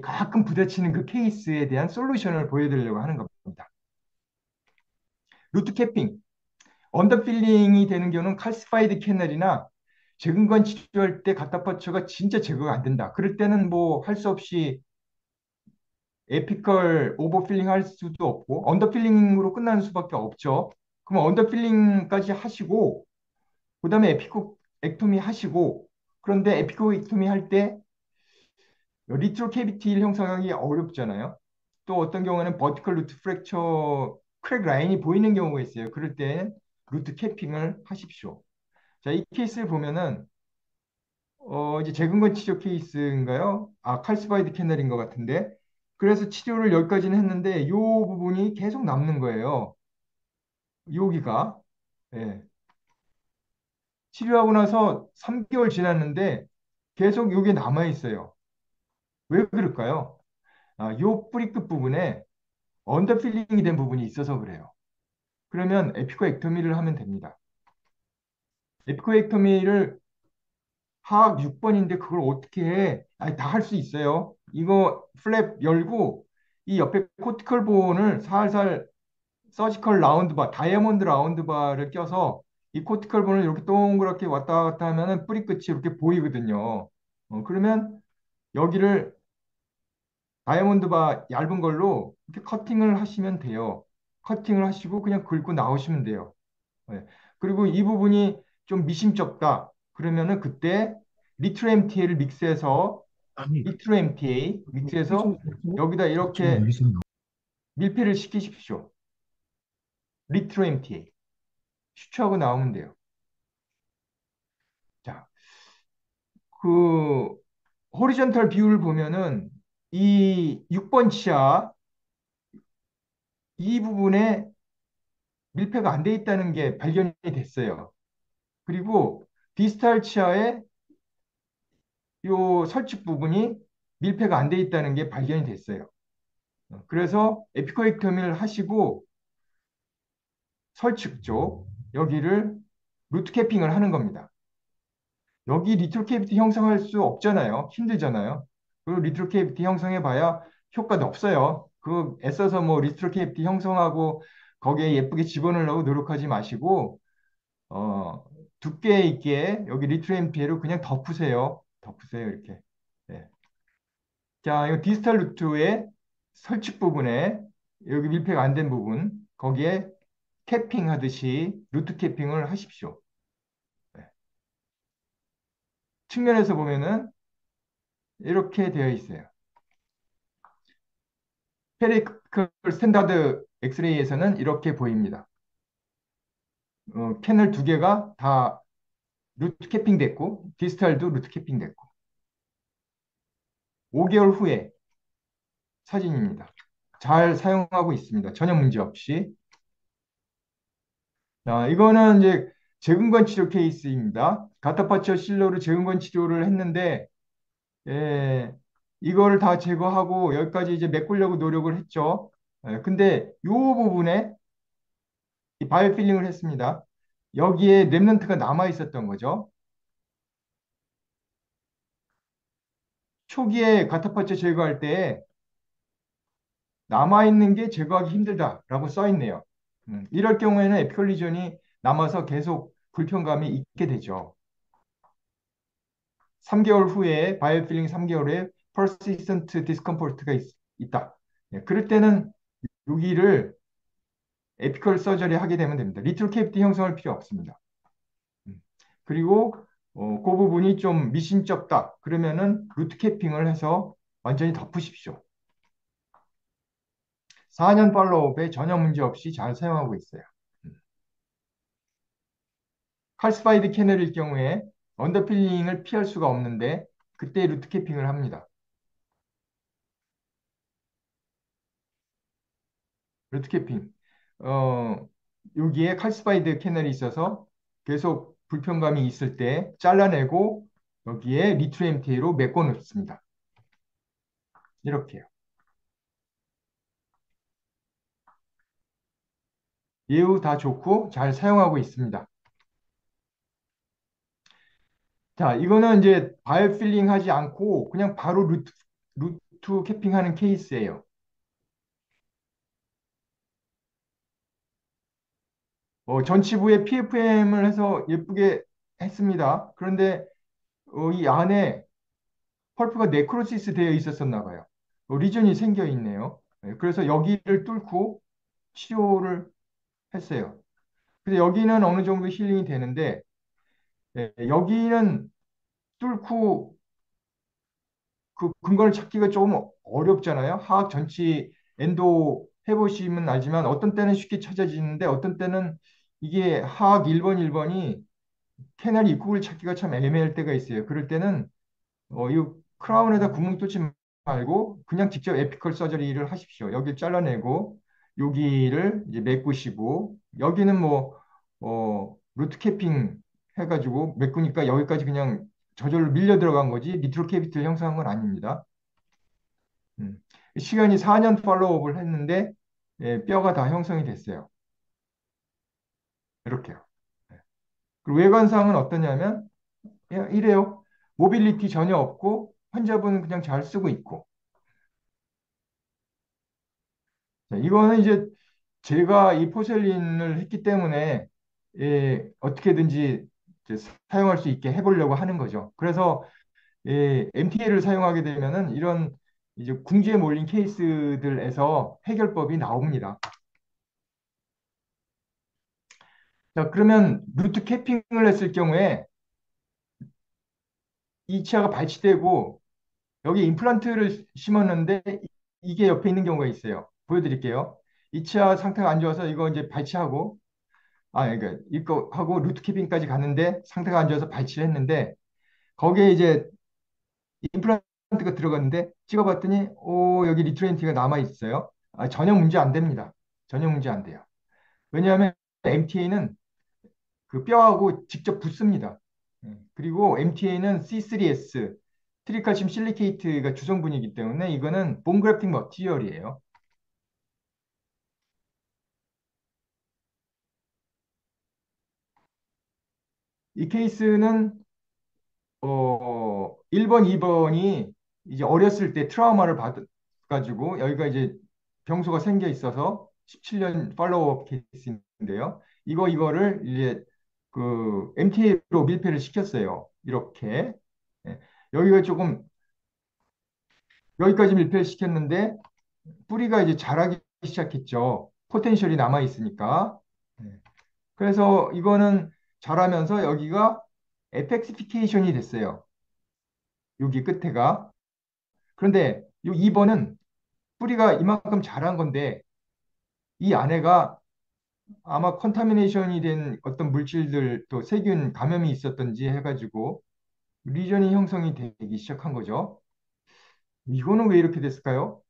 가끔 부딪히는 그 케이스에 대한 솔루션을 보여드리려고 하는 겁니다. 루트 캐핑, 언더필링이 되는 경우는 칼시파이드 캐널이나 제근관 치료할 때 가타파처가 진짜 제거가 안 된다. 그럴 때는 뭐 할 수 없이 에피컬 오버필링 할 수도 없고 언더필링으로 끝나는 수밖에 없죠. 그럼 언더필링까지 하시고 그다음에 에피코액토미 하시고 그런데 에피코액토미 할 때 리트로 캐비티를 형성하기 어렵잖아요. 또 어떤 경우에는 버티컬 루트 프랙처 크랙 라인이 보이는 경우가 있어요. 그럴 때 루트 캐핑을 하십시오. 자, 이 케이스를 보면은 이제 재근건 치료 케이스인가요? 칼시바이드 캐널인 것 같은데 그래서 치료를 여기까지는 했는데 이 부분이 계속 남는 거예요. 여기가 예. 치료하고 나서 3개월 지났는데 계속 여기 남아 있어요. 왜 그럴까요? 요 뿌리 끝 부분에 언더필링이 된 부분이 있어서 그래요. 그러면 에피코액토미를 하면 됩니다. 에피코액토미를 하악 6번인데 그걸 어떻게 해? 다 할 수 있어요. 이거 플랩 열고 이 옆에 코티컬 본을 살살 서지컬 라운드바, 다이아몬드 라운드바를 껴서 이 코티컬 본을 이렇게 동그랗게 왔다 갔다 하면은 뿌리 끝이 이렇게 보이거든요. 그러면 여기를 다이아몬드 바 얇은 걸로 이렇게 커팅을 하시면 돼요. 커팅을 하시고 그냥 긁고 나오시면 돼요. 네. 그리고 이 부분이 좀 미심쩍다. 그러면은 그때 리트로 MTA를 믹스해서 아니, 리트로 MTA 믹스해서 회전에서 여기다 지금 이렇게 여기서 밀폐를 시키십시오. 리트로 MTA 추출하고 나오면 돼요. 자, 그 호리존탈 뷰를 보면은 이 6번 치아 이 부분에 밀폐가 안 돼 있다는 게 발견이 됐어요. 그리고 디스탈 치아의 요 설치 부분이 밀폐가 안 돼 있다는 게 발견이 됐어요. 그래서 에피코엑토미를 하시고 설측 쪽 여기를 루트 캐핑을 하는 겁니다. 여기 리트로 캐비티 형성할 수 없잖아요. 힘들잖아요. 그리고 리트로 캐비티 형성해 봐야 효과도 없어요. 그 애써서 뭐 리트로 캐비티 형성하고 거기에 예쁘게 집어넣으려고 노력하지 마시고 어, 두께 있게 여기 리트로 MPA로 그냥 덮으세요. 덮으세요 이렇게. 네. 자, 이 디지털 루트의 설치 부분에 여기 밀폐가 안 된 부분 거기에 캐핑 하듯이 루트 캐핑을 하십시오. 네. 측면에서 보면은 이렇게 되어 있어요. 페리클 스탠다드 엑스레이에서는 이렇게 보입니다. 캐널 두 개가 다 루트 캐핑 됐고 디지털도 루트 캐핑 됐고 5개월 후에 사진입니다. 잘 사용하고 있습니다. 전혀 문제 없이. 이거는 이제 재근관 치료 케이스입니다. 가타파처 실로로 재근관 치료를 했는데, 예, 이거를 다 제거하고 여기까지 이제 메꾸려고 노력을 했죠. 근데 이 부분에 이 바이오필링을 했습니다. 여기에 렘넌트가 남아 있었던 거죠. 초기에 가타파처 제거할 때 남아 있는 게 제거하기 힘들다라고 써 있네요. 이럴 경우에는 에피컬리전이 남아서 계속 불편감이 있게 되죠. 3개월 후에 바이오필링 3개월 후에 persistent discomfort가 있다. 예, 그럴 때는 여기를 에피컬 서저리 하게 되면 됩니다. 리틀 캐비티 형성할 필요 없습니다. 음. 그리고 그 부분이 좀 미심쩍다. 그러면은 루트 캐핑을 해서 완전히 덮으십시오. 4년 팔로우업에 전혀 문제 없이 잘 사용하고 있어요. 음. 칼스파이드 캐널일 경우에 언더필링을 피할 수가 없는데 그때 루트 캐핑을 합니다. 루트 캐핑. 어, 여기에 칼스파이드 캐널이 있어서 계속 불편감이 있을 때 잘라내고 여기에 리트로 MTA로 메꿔 놓습니다. 이렇게요. 예우 다 좋고 잘 사용하고 있습니다. 자, 이거는 이제 바이오필링 하지 않고 그냥 바로 루트 캐핑하는 케이스예요. 전치부에 PFM을 해서 예쁘게 했습니다. 그런데 이 안에 펄프가 네크로시스 되어 있었었나 봐요. 리전이 생겨 있네요. 네, 그래서 여기를 뚫고 치료를 했어요. 근데 여기는 어느 정도 힐링이 되는데 여기는 뚫고 그 근거를 찾기가 조금 어렵잖아요. 하악 전치 엔도 해보시면 알지만 어떤 때는 쉽게 찾아지는데 어떤 때는 이게 하악 1번이 캐널 입구를 찾기가 참 애매할 때가 있어요. 그럴 때는 이 크라운에다 구멍 뚫지 말고 그냥 직접 에피컬 서저리를 하십시오. 여기 잘라내고 여기를 이제 메꾸시고 여기는 뭐 루트 캐핑 해가지고 메꾸니까 여기까지 그냥 저절로 밀려 들어간 거지 리트로 캐비티를 형성한 건 아닙니다. 음. 시간이 4년 팔로우업을 했는데 뼈가 다 형성이 됐어요. 이렇게요. 네. 그리고 외관상은 어떠냐면 이래요. 모빌리티 전혀 없고 환자분은 그냥 잘 쓰고 있고. 자, 이거는 이제 제가 이 포셀린을 했기 때문에 어떻게든지 이제 사용할 수 있게 해보려고 하는 거죠. 그래서 MTA를 사용하게 되면은 이런 이제 궁지에 몰린 케이스들에서 해결법이 나옵니다. 자, 그러면 루트 캐핑을 했을 경우에 이 치아가 발치되고 여기 임플란트를 심었는데 이게 옆에 있는 경우가 있어요. 보여드릴게요. 이 치아 상태가 안 좋아서 이거 이제 발치하고 그러니까 이거 하고 루트 캐핑까지 갔는데 상태가 안 좋아서 발치를 했는데 거기에 이제 임플란트가 들어갔는데 찍어봤더니 여기 리트렌티가 남아 있어요. 전혀 문제 안 됩니다. 전혀 문제 안 돼요. 왜냐하면 MTA는 그 뼈하고 직접 붙습니다. 그리고 MTA는 C3S 트리칼슘 실리케이트가 주성분이기 때문에 이거는 본그래프틱 머티리얼이에요. 이 케이스는 1번, 2번이 이제 어렸을 때 트라우마를 받아가지고 여기가 이제 병소가 생겨 있어서 17년 팔로우업 케이스인데요. 이거를 이제 그 MTA로 밀폐를 시켰어요. 이렇게. 예. 여기가 조금 여기까지 밀폐를 시켰는데 뿌리가 이제 자라기 시작했죠. 포텐셜이 남아 있으니까. 예. 그래서 이거는 자라면서 여기가 에펙시피케이션이 됐어요. 여기 끝에가. 그런데 이 2번은 뿌리가 이만큼 자란 건데 이 안에가 아마 컨타미네이션이 된 어떤 물질들 또 세균 감염이 있었던지 해가지고 리전이 형성이 되기 시작한 거죠. 이거는 왜 이렇게 됐을까요?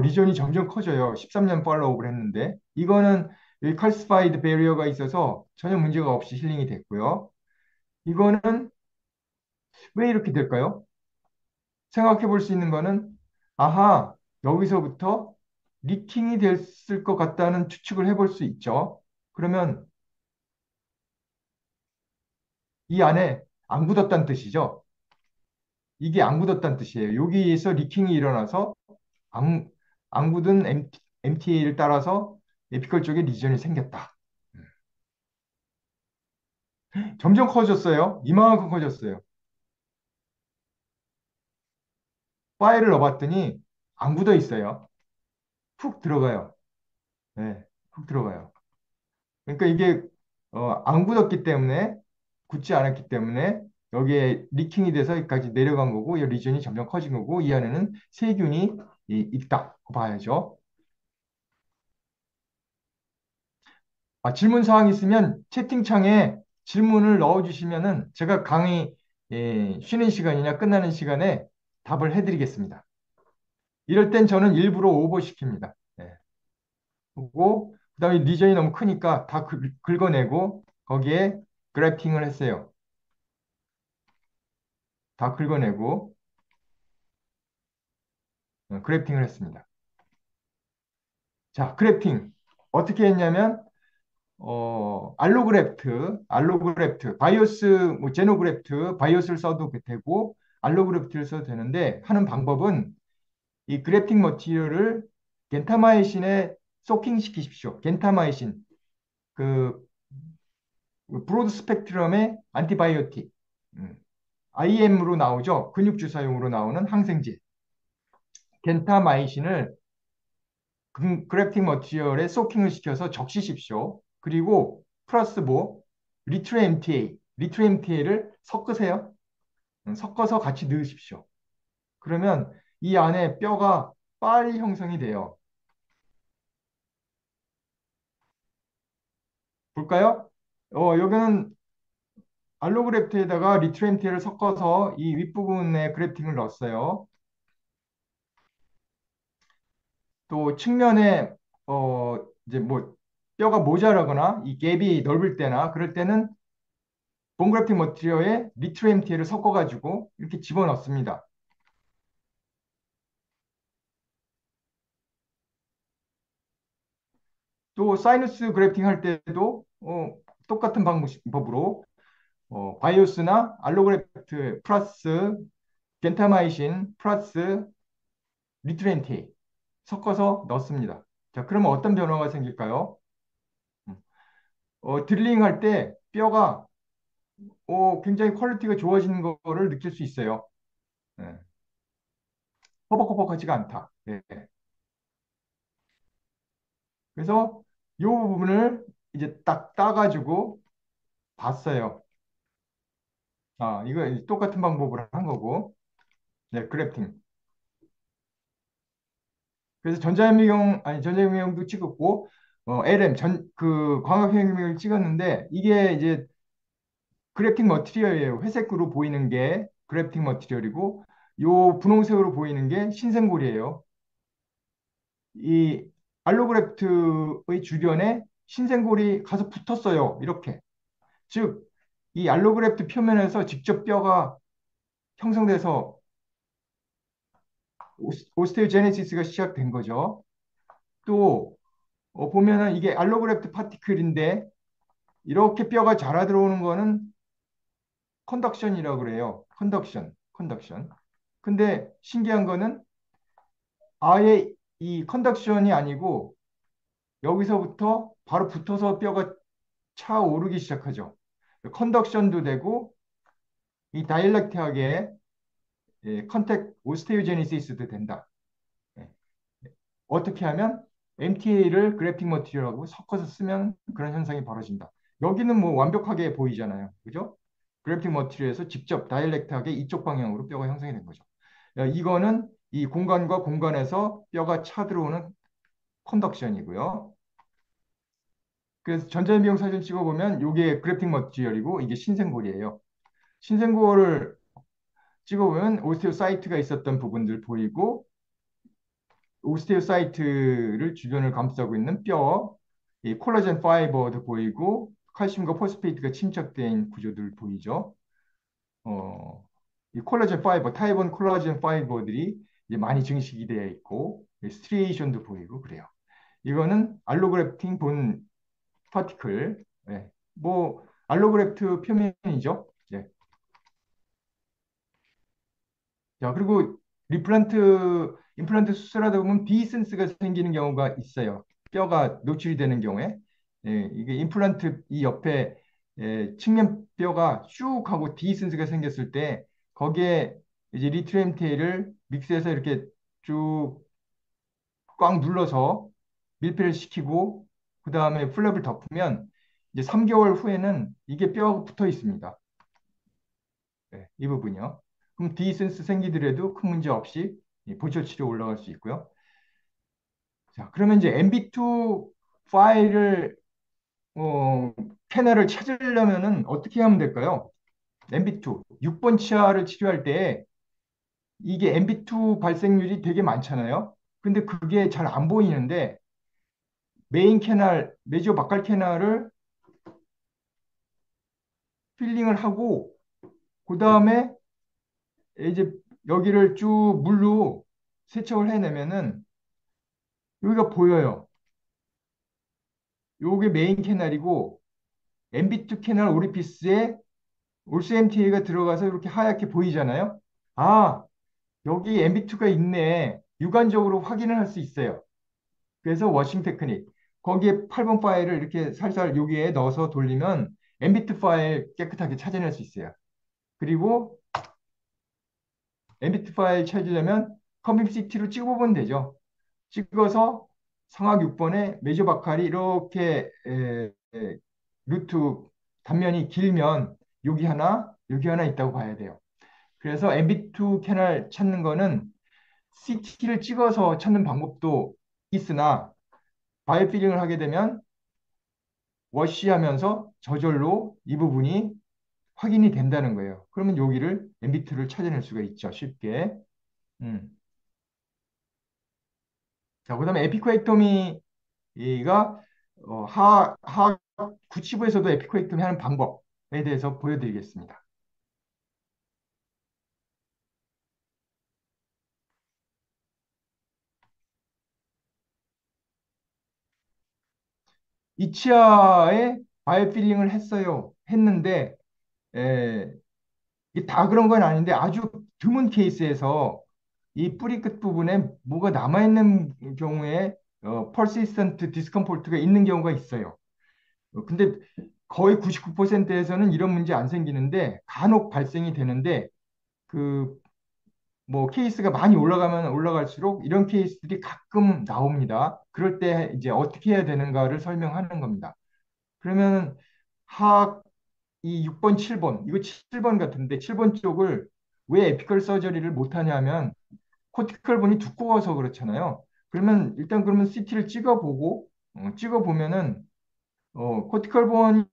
리전이 점점 커져요. 13년 팔로우업을 했는데 이거는 이 칼시파이드 베리어가 있어서 전혀 문제가 없이 힐링이 됐고요. 이거는 왜 이렇게 될까요? 생각해 볼 수 있는 거는 아하, 여기서부터 리킹이 됐을 것 같다는 추측을 해볼 수 있죠. 그러면 이 안에 안 굳었다는 뜻이죠. 이게 안 굳었다는 뜻이에요. 여기에서 리킹이 일어나서 안, 안 굳은 MTA를 따라서 에피컬 쪽에 리전이 생겼다. 점점 커졌어요. 이만큼 커졌어요. 파일을 넣어봤더니 안 굳어 있어요. 푹 들어가요. 네, 푹 들어가요. 그러니까 이게 안 굳었기 때문에 굳지 않았기 때문에 여기에 리킹이 돼서 여기까지 내려간 거고 이 리전이 점점 커진 거고 이 안에는 세균이 있다 봐야죠. 질문 사항 있으면 채팅창에 질문을 넣어주시면은 제가 강의 쉬는 시간이나 끝나는 시간에 답을 해드리겠습니다. 이럴 땐 저는 일부러 오버시킵니다. 예. 그리고 그다음에 리전이 너무 크니까 다 긁어내고 거기에 그래핑을 했어요. 다 긁어내고 그래핑을 했습니다. 자, 그래핑 어떻게 했냐면 알로그래프트, 바이오스, 뭐 제노그래프트, 바이오스를 써도 되고 알로그래프트를 써도 되는데 하는 방법은 이 그래픽 머티리얼을 겐타마이신에 소킹 시키십시오. 겐타마이신 그 브로드 스펙트럼의 안티바이오틱 IM으로 나오죠. 근육 주사용으로 나오는 항생제 겐타마이신을 그래픽 머티리얼에 소킹을 시켜서 적시십시오. 그리고 플러스 뭐 리트레 MTA, 를 섞으세요. 섞어서 같이 넣으십시오. 그러면 이 안에 뼈가 빨리 형성이 돼요. 볼까요? 여기는 알로그래프트에다가 리트레 MTA를 섞어서 이 윗부분에 그래프팅을 넣었어요. 또 측면에 이제 뭐 뼈가 모자라거나 이 갭이 넓을 때나 그럴 때는 본그래픽 머티리얼에 리트레 MTA를 섞어가지고 이렇게 집어넣습니다. 또 사이너스 그래프팅 할 때도 똑같은 방법으로 바이오스나 알로그래프트 플러스 겐타마이신 플러스 리트렌티 섞어서 넣습니다. 자, 그러면 어떤 변화가 생길까요? 음, 드릴링 할 때 뼈가 굉장히 퀄리티가 좋아지는 거를 느낄 수 있어요. 예, 허벅허벅하지가 않다. 예. 그래서 이 부분을 이제 딱 따가지고 봤어요. 이거 똑같은 방법으로 한 거고, 네, 그래프팅. 그래서 전자현미경도 찍었고, LM, 광학현미경을 찍었는데, 이게 이제 그래픽 머티리얼이에요. 회색으로 보이는 게 그래픽 머티리얼이고, 요 분홍색으로 보이는 게 신생골이에요. 이 알로그래프트의 주변에 신생골이 가서 붙었어요. 이렇게. 즉, 이 알로그래프트 표면에서 직접 뼈가 형성돼서 오스테오제네시스가 시작된 거죠. 또 보면은 이게 알로그래프트 파티클인데 이렇게 뼈가 자라 들어오는 거는 컨덕션이라고 그래요. 컨덕션. 근데 신기한 거는 아예 이 컨덕션이 아니고 여기서부터 바로 붙어서 뼈가 차오르기 시작하죠. 컨덕션도 되고 이 다이렉트하게 컨택 오스테오제니시스도 된다. 예. 어떻게 하면 MTA를 그래픽 머티리얼하고 섞어서 쓰면 그런 현상이 벌어진다. 여기는 뭐 완벽하게 보이잖아요. 그죠? 그래픽 머티리얼에서 직접 다이렉트하게 이쪽 방향으로 뼈가 형성이 된 거죠. 이거는 이 공간과 공간에서 뼈가 차 들어오는 컨덕션이고요. 그래서 전자현미경 사진 찍어보면 이게 그래픽 머티리얼이고 이게 신생골이에요. 신생골을 찍어보면 오스테오사이트가 있었던 부분들 보이고 오스테오사이트를 주변을 감싸고 있는 뼈, 이 콜라겐 파이버도 보이고 칼슘과 포스페이트가 침착된 구조들 보이죠. 어, 이 콜라겐 파이버, 타입1 콜라겐 파이버들이 이제 많이 증식이 되어 있고 스트리에이션도 보이고 그래요. 이거는 알로그래프팅 본 파티클, 뭐 알로그래프트 표면이죠. 예. 자, 그리고 임플란트 수술하다 보면 비센스가 생기는 경우가 있어요. 뼈가 노출이 되는 경우에. 이게 임플란트 이 옆에 측면뼈가 쭉 하고 디센스가 생겼을 때 거기에 이제 리트레임테일을 믹스해서 이렇게 쭉 꽉 눌러서 밀폐를 시키고 그 다음에 플랩을 덮으면 이제 3개월 후에는 이게 뼈가 붙어 있습니다. 네, 이 부분이요. 그럼 디센스 생기더라도 큰 문제 없이 이 보철 치료 올라갈 수 있고요. 자, 그러면 이제 MB2 파일을 어, 캐널을 찾으려면은 어떻게 하면 될까요? MB2 6번 치아를 치료할 때 이게 MB2 발생률이 되게 많잖아요. 근데 그게 잘 안 보이는데 메인 캐널, 메지오 바칼 캐널을 필링을 하고 그 다음에 이제 여기를 쭉 물로 세척을 해내면은 여기가 보여요. 요게 메인 캐널이고 MB2 캐널 오리피스에 올스MTA가 들어가서 이렇게 하얗게 보이잖아요. 아, 여기 MB2가 있네. 육안적으로 확인을 할 수 있어요. 그래서 워싱 테크닉. 거기에 8번 파일을 이렇게 살살 여기에 넣어서 돌리면 MB2 파일 깨끗하게 찾아낼 수 있어요. 그리고 MB2 파일 찾으려면 컴빔CT로 찍어보면 되죠. 찍어서 상악 6번에 메저 바칼이 이렇게 루트 단면이 길면 여기 하나 있다고 봐야 돼요. 그래서 MB2 캐널 찾는 거는 CT를 찍어서 찾는 방법도 있으나 바이오필링을 하게 되면 워시하면서 저절로 이 부분이 확인이 된다는 거예요. 그러면 여기를 MB2를 찾아낼 수가 있죠. 쉽게. 음. 자, 그다음에 에피코엑토미가 하 구치부에서도 에피코엑토미 하는 방법에 대해서 보여드리겠습니다. 이치아에 바이오필링을 했어요. 했는데 에, 이게 다 그런 건 아닌데 아주 드문 케이스에서 이 뿌리 끝 부분에 뭐가 남아있는 경우에 persistent discomfort가 있는 경우가 있어요. 근데 거의 99%에서는 이런 문제 안 생기는데 간혹 발생이 되는데 그 뭐 케이스가 많이 올라가면 올라갈수록 이런 케이스들이 가끔 나옵니다. 그럴 때 이제 어떻게 해야 되는가를 설명하는 겁니다. 그러면 하악 이 6번, 7번, 이거 7번 같은데 7번 쪽을 왜 에피컬 서저리를 못 하냐면 코티컬 본이 두꺼워서 그렇잖아요. 그러면 일단 그러면 CT를 찍어보고 찍어보면은 코티컬 본이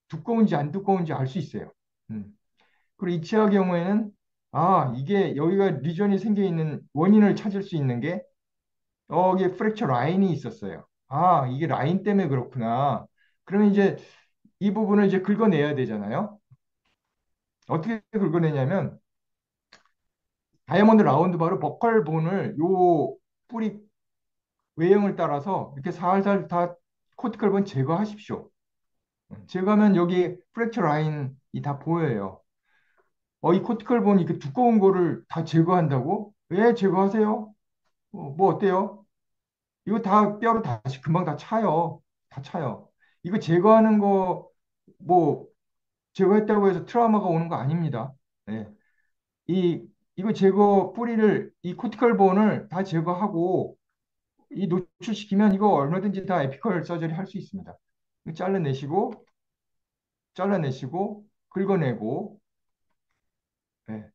두꺼운지 안 두꺼운지 알 수 있어요. 음. 그리고 이치아 경우에는 이게 여기가 리전이 생겨 있는 원인을 찾을 수 있는 게 여기에 프랙처 라인이 있었어요. 이게 라인 때문에 그렇구나. 그러면 이제 이 부분을 이제 긁어내야 되잖아요. 어떻게 긁어내냐면 다이아몬드 라운드 바로 버컬 본을 요 뿌리 외형을 따라서 이렇게 살살 다 코티컬 본 제거하십시오. 제거하면 여기 프랙처 라인이 다 보여요. 이 코티컬 본 이렇게 두꺼운 거를 다 제거한다고? 왜 제거하세요? 뭐 어때요? 이거 다 뼈로 다시 금방 다 차요. 다 차요. 이거 제거하는 거 뭐 제거했다고 해서 트라우마가 오는 거 아닙니다. 네. 이 이거 제거 뿌리를 이 코티컬 본을 다 제거하고 이 노출시키면 이거 얼마든지 다 에피컬 서저리 할 수 있습니다. 이거 잘라내시고 긁어내고 네.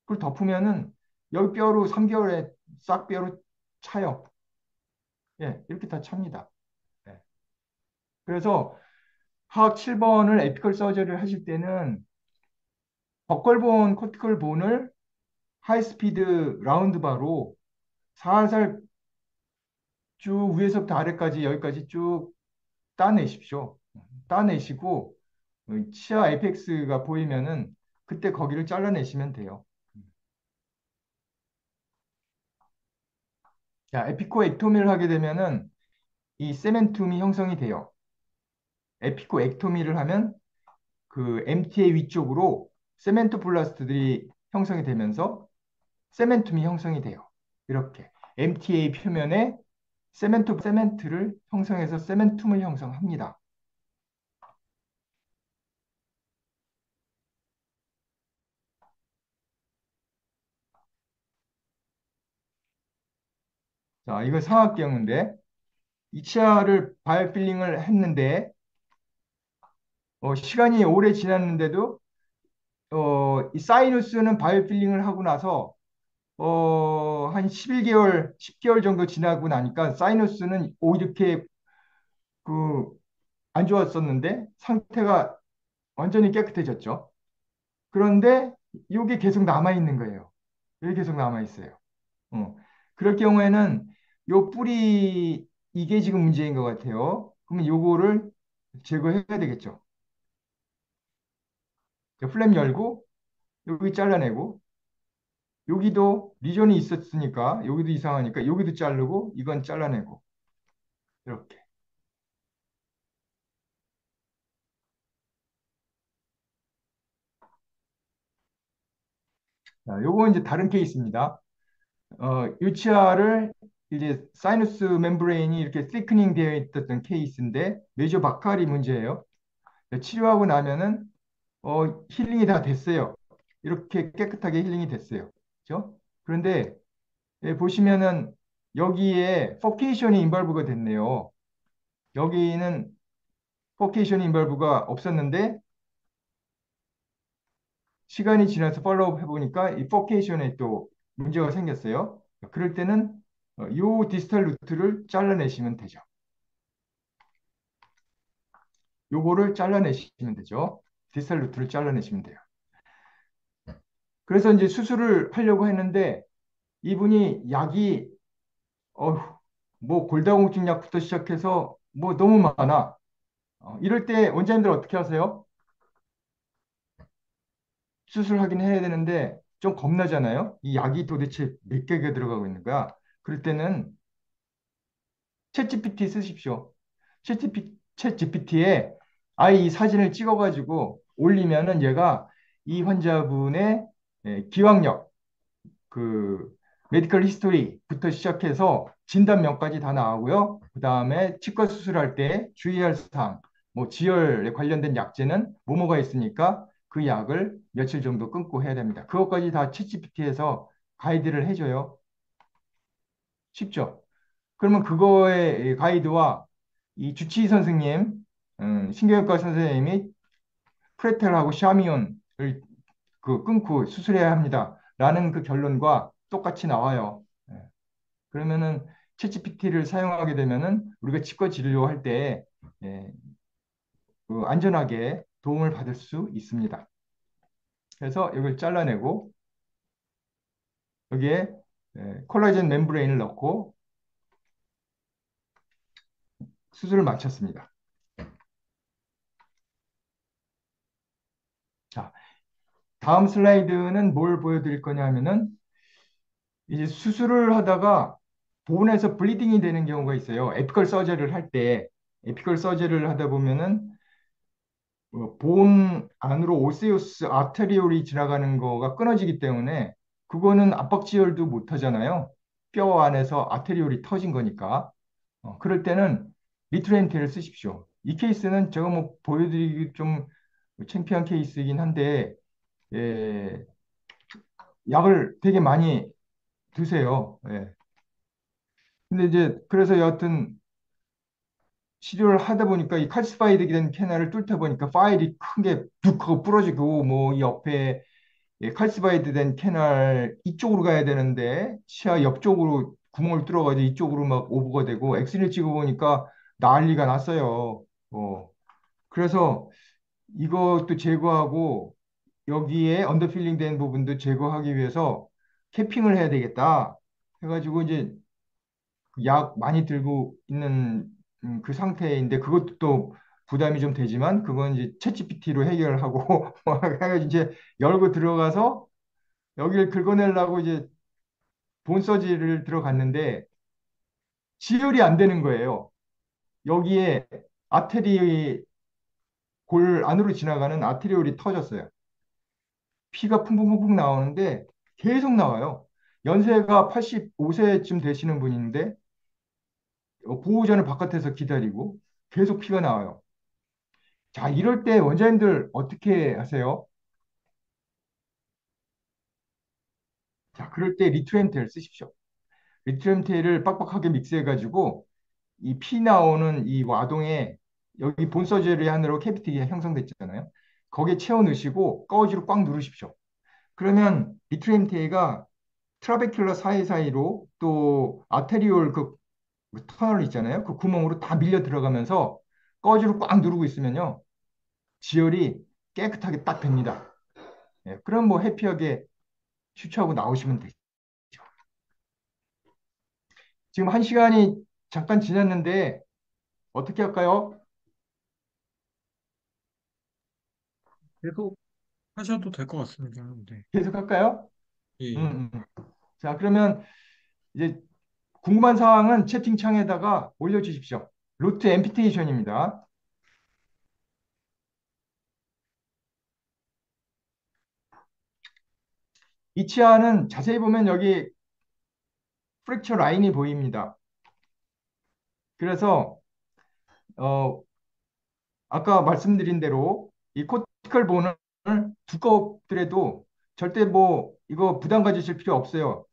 그걸 덮으면은 여기 뼈로 3개월에 싹 뼈로 차요. 예, 이렇게 다 찹니다. 네. 그래서 하악 7번을 에피컬 서저리를 하실 때는 버컬본, 코티컬 본을 하이스피드 라운드바로 살살 쭉 위에서부터 아래까지 여기까지 쭉 따내십시오. 따내시고 치아 에이펙스가 보이면은 그때 거기를 잘라내시면 돼요. 자, 에피코 액토미를 하게 되면은 이 세멘툼이 형성이 돼요. 에피코 액토미를 하면 그 MTA 위쪽으로 세멘토 블라스트들이 형성이 되면서 세멘툼이 형성이 돼요. 이렇게 MTA 표면에 세멘트를 형성해서 세멘툼을 형성합니다. 자, 이거 상악경인데, 2차를 바이오필링을 했는데, 시간이 오래 지났는데도, 이 사이누스는 바이오필링을 하고 나서, 한 11개월, 10개월 정도 지나고 나니까 사이누스는 이렇게 그, 안 좋았었는데, 상태가 완전히 깨끗해졌죠. 그런데, 이게 계속 남아있는 거예요. 여기 계속 남아있어요. 어. 그럴 경우에는 요 뿌리 이게 지금 문제인 것 같아요. 그러면 요거를 제거해야 되겠죠. 자, 플랩 열고 여기 잘라내고 여기도 리전이 있었으니까 여기도 이상하니까 여기도 자르고 이건 잘라내고 이렇게. 자, 요거 이제 다른 케이스입니다. 유치아를 이제 사이너스 멤브레인이 이렇게 시크닝 되어 있었던 케이스인데 메조 박칼이 문제예요. 치료하고 나면은 힐링이 다 됐어요. 이렇게 깨끗하게 힐링이 됐어요. 그죠? 그런데 보시면은 여기에 포케이션이 인발브가 됐네요. 여기는 포케이션 인발브가 없었는데 시간이 지나서 팔로우 해보니까 이 포케이션에 또 문제가 생겼어요. 그럴 때는 요 디스탈 루트를 잘라내시면 되죠. 요거를 잘라내시면 되죠. 디스탈 루트를 잘라내시면 돼요. 그래서 이제 수술을 하려고 했는데 이분이 약이 어휴, 뭐 골다공증 약부터 시작해서 뭐 너무 많아. 이럴 때 원장님들 어떻게 하세요? 수술하긴 해야 되는데 좀 겁나잖아요. 이 약이 도대체 몇 개가 들어가고 있는 거야. 그럴 때는 챗GPT 쓰십시오. 챗GPT에 아이 이 사진을 찍어가지고 올리면은 얘가 이 환자분의 기왕력, 그 메디컬 히스토리부터 시작해서 진단명까지 다 나오고요. 그 다음에 치과 수술할 때 주의할 사항, 뭐 지혈에 관련된 약제는 뭐뭐가 있으니까 그 약을 며칠 정도 끊고 해야 됩니다. 그것까지 다 챗GPT에서 가이드를 해줘요. 쉽죠? 그러면 그거의 가이드와 이 주치의 선생님, 신경외과 선생님이 프레텔하고 샤미온을 끊고 수술해야 합니다. 라는 그 결론과 똑같이 나와요. 예. 그러면은 챗GPT를 사용하게 되면은 우리가 치과 진료할 때 예, 안전하게 도움을 받을 수 있습니다. 그래서 이걸 잘라내고 여기에 콜라겐 멤브레인을 넣고 수술을 마쳤습니다. 자, 다음 슬라이드는 뭘 보여드릴 거냐 하면은 이제 수술을 하다가 본에서 블리딩이 되는 경우가 있어요. 에피컬 서저리를 할 때 에피컬 서저리를 하다 보면은 본 안으로 오세우스 아테리올이 지나가는 거가 끊어지기 때문에 그거는 압박지혈도 못 하잖아요. 뼈 안에서 아테리올이 터진 거니까. 그럴 때는 리트렌트를 쓰십시오. 이 케이스는 제가 뭐 보여드리기 좀 창피한 케이스이긴 한데 예, 약을 되게 많이 드세요. 예. 근데 이제 그래서 여하튼 치료를 하다 보니까 이 칼시파이드 된 캐널을 뚫다 보니까 파일이 크게 둑 하고 부러지고 뭐 이 옆에 칼시파이드 된 캐널 이쪽으로 가야 되는데 치아 옆쪽으로 구멍을 뚫어가지고 이쪽으로 막 오버가 되고 엑스레이 찍어보니까 난리가 났어요. 그래서 이것도 제거하고 여기에 언더필링 된 부분도 제거하기 위해서 캐핑을 해야 되겠다 해가지고 이제 약 많이 들고 있는 그 상태인데 그것도 또 부담이 좀 되지만 그건 이제 챗GPT로 해결하고 해가지고 이제 열고 들어가서 여기를 긁어내려고 이제 본서지를 들어갔는데 지혈이 안 되는 거예요. 여기에 아테리 골 안으로 지나가는 아테리올이 터졌어요. 피가 풍풍풍풍 나오는데 계속 나와요. 연세가 85세쯤 되시는 분인데 보호자는 바깥에서 기다리고 계속 피가 나와요. 자, 이럴 때 원장님들 어떻게 하세요? 자, 그럴 때 리트렌트를 쓰십시오. 리튬 테일을 빡빡하게 믹스해가지고 이 피 나오는 이 와동에 여기 본 서저리 하느라고 캐비티가 형성됐잖아요. 거기에 채워 넣으시고 꺼지로 꽉 누르십시오. 그러면 리튬 테일가 트라베큘러 사이사이로 또 아테리올 그 터널 있잖아요. 그 구멍으로 다 밀려 들어가면서 꺼지로 꽉 누르고 있으면요. 지혈이 깨끗하게 딱 됩니다. 예, 그럼 뭐 해피하게 추출하고 나오시면 되죠. 지금 한 시간이 잠깐 지났는데 어떻게 할까요? 계속 하셔도 될 것 같습니다. 네. 계속 할까요? 예. 음, 음. 자, 그러면 이제 궁금한 사항은 채팅창에다가 올려주십시오. 루트 앰피테이션입니다. 이 치아는 자세히 보면 여기 프랙처 라인이 보입니다. 그래서 어, 아까 말씀드린 대로 이 코티컬 본은 두껍더라도 절대 뭐 이거 부담 가지실 필요 없어요.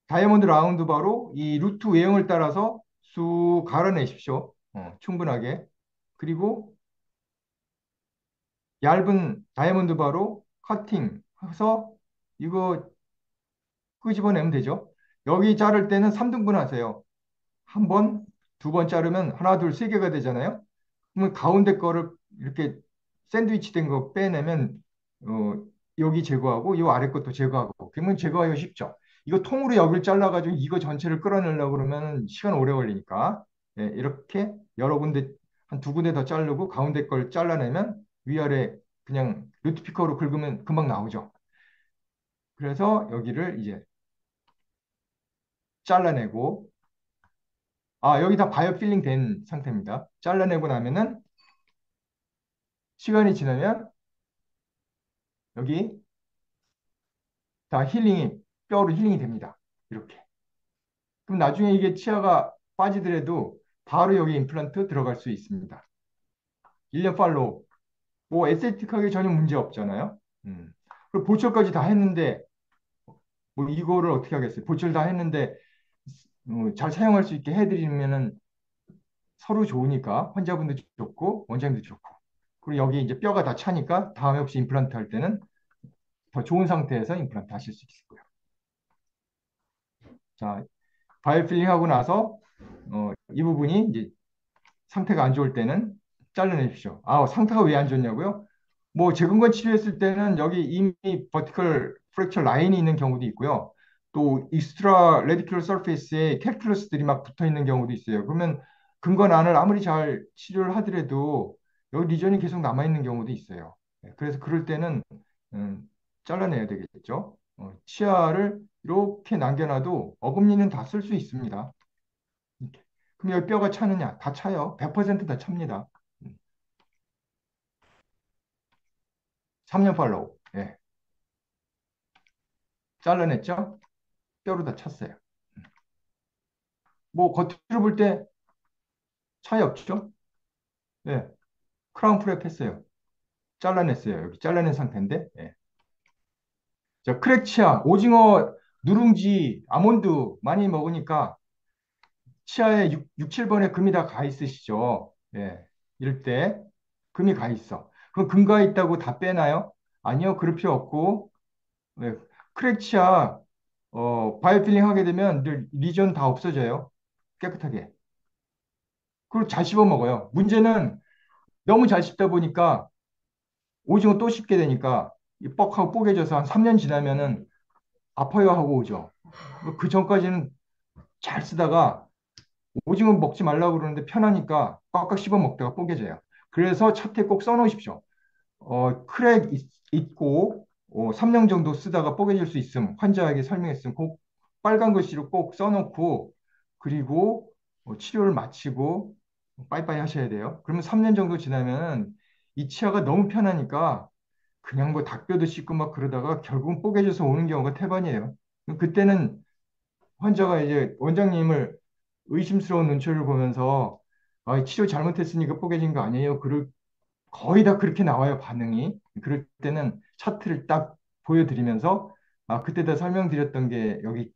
다이아몬드 라운드 바로 이 루트 외형을 따라서 쑥 갈아내십시오. 충분하게. 그리고 얇은 다이아몬드 바로 커팅해서 이거 끄집어내면 되죠. 여기 자를 때는 3등분 하세요. 한 번, 두 번 자르면 하나, 둘, 세 개가 되잖아요. 그러면 가운데 거를 이렇게 샌드위치 된 거 빼내면 어, 여기 제거하고 이 아래 것도 제거하고 그러면 제거하기가 쉽죠. 이거 통으로 여기를 잘라가지고 이거 전체를 끌어내려고 그러면 시간 오래 걸리니까 예, 이렇게 여러 군데 한 두 군데 더 자르고 가운데 걸 잘라내면 위아래 그냥 루트피커로 긁으면 금방 나오죠. 그래서 여기를 이제 잘라내고 여기 다 바이오 필링 된 상태입니다. 잘라내고 나면은 시간이 지나면 여기 다 뼈로 힐링이 됩니다. 이렇게. 그럼 나중에 이게 치아가 빠지더라도 바로 여기 임플란트 들어갈 수 있습니다. 1년 팔로우. 뭐 에스테틱하게 전혀 문제 없잖아요. 그리고 보철까지 다 했는데 뭐 이거를 어떻게 하겠어요? 보철 다 했는데 잘 사용할 수 있게 해드리면은 서로 좋으니까 환자분도 좋고 원장님도 좋고. 그리고 여기 이제 뼈가 다 차니까 다음에 혹시 임플란트 할 때는 더 좋은 상태에서 임플란트 하실 수 있을 거예요. 자, 바이오필링 하고 나서 이 부분이 이제 상태가 안 좋을 때는 잘라내십시오. 상태가 왜 안 좋냐고요? 뭐 재근관 치료했을 때는 여기 이미 버티컬 프랙처 라인이 있는 경우도 있고요. 또 익스트라 레디큘러 서페이스에 캘큘러스들이 막 붙어 있는 경우도 있어요. 그러면 근건 안을 아무리 잘 치료를 하더라도 여기 리전이 계속 남아 있는 경우도 있어요. 네, 그래서 그럴 때는 음, 잘라내야 되겠죠. 치아를 이렇게 남겨놔도 어금니는 다 쓸 수 있습니다. 이렇게. 그럼 여기 뼈가 차느냐? 다 차요. 100%다 찹니다. 3년 팔로우. 예. 잘라냈죠? 뼈로 다 찼어요. 뭐 겉으로 볼 때 차이 없죠? 예. 크라운 프랩 했어요. 잘라냈어요. 여기 잘라낸 상태인데. 예. 자, 크랙치아, 오징어, 누룽지, 아몬드 많이 먹으니까 치아에 7번에 금이 다 가 있으시죠? 예. 이럴 때 금이 가 있어. 그럼 금 가 있다고 다 빼나요? 아니요. 그럴 필요 없고 네. 크랙치아 바이오필링 하게 되면 리전 다 없어져요. 깨끗하게. 그리고 잘 씹어 먹어요. 문제는 너무 잘 씹다 보니까 오징어 또 씹게 되니까 이 뻑하고 뽀개져서 한 3년 지나면은 아파요 하고 오죠. 그 전까지는 잘 쓰다가 오징어 먹지 말라고 그러는데 편하니까 꽉꽉 씹어 먹다가 뽀개져요. 그래서 차트에 꼭 써놓으십시오. 크랙 있고 3년 정도 쓰다가 뽀개질 수 있음 환자에게 설명했으면 꼭 빨간 글씨로 꼭 써놓고 그리고 치료를 마치고 빠이빠이 하셔야 돼요. 그러면 3년 정도 지나면 이 치아가 너무 편하니까 그냥 뭐 닭뼈도 씻고 막 그러다가 결국은 뽀개져서 오는 경우가 태반이에요. 그때는 환자가 이제 원장님을 의심스러운 눈초리를 보면서 치료 잘못했으니까 뽀개진 거 아니에요. 거의 다 그렇게 나와요, 반응이. 그럴 때는 차트를 딱 보여드리면서, 그때 다 설명드렸던 게 여기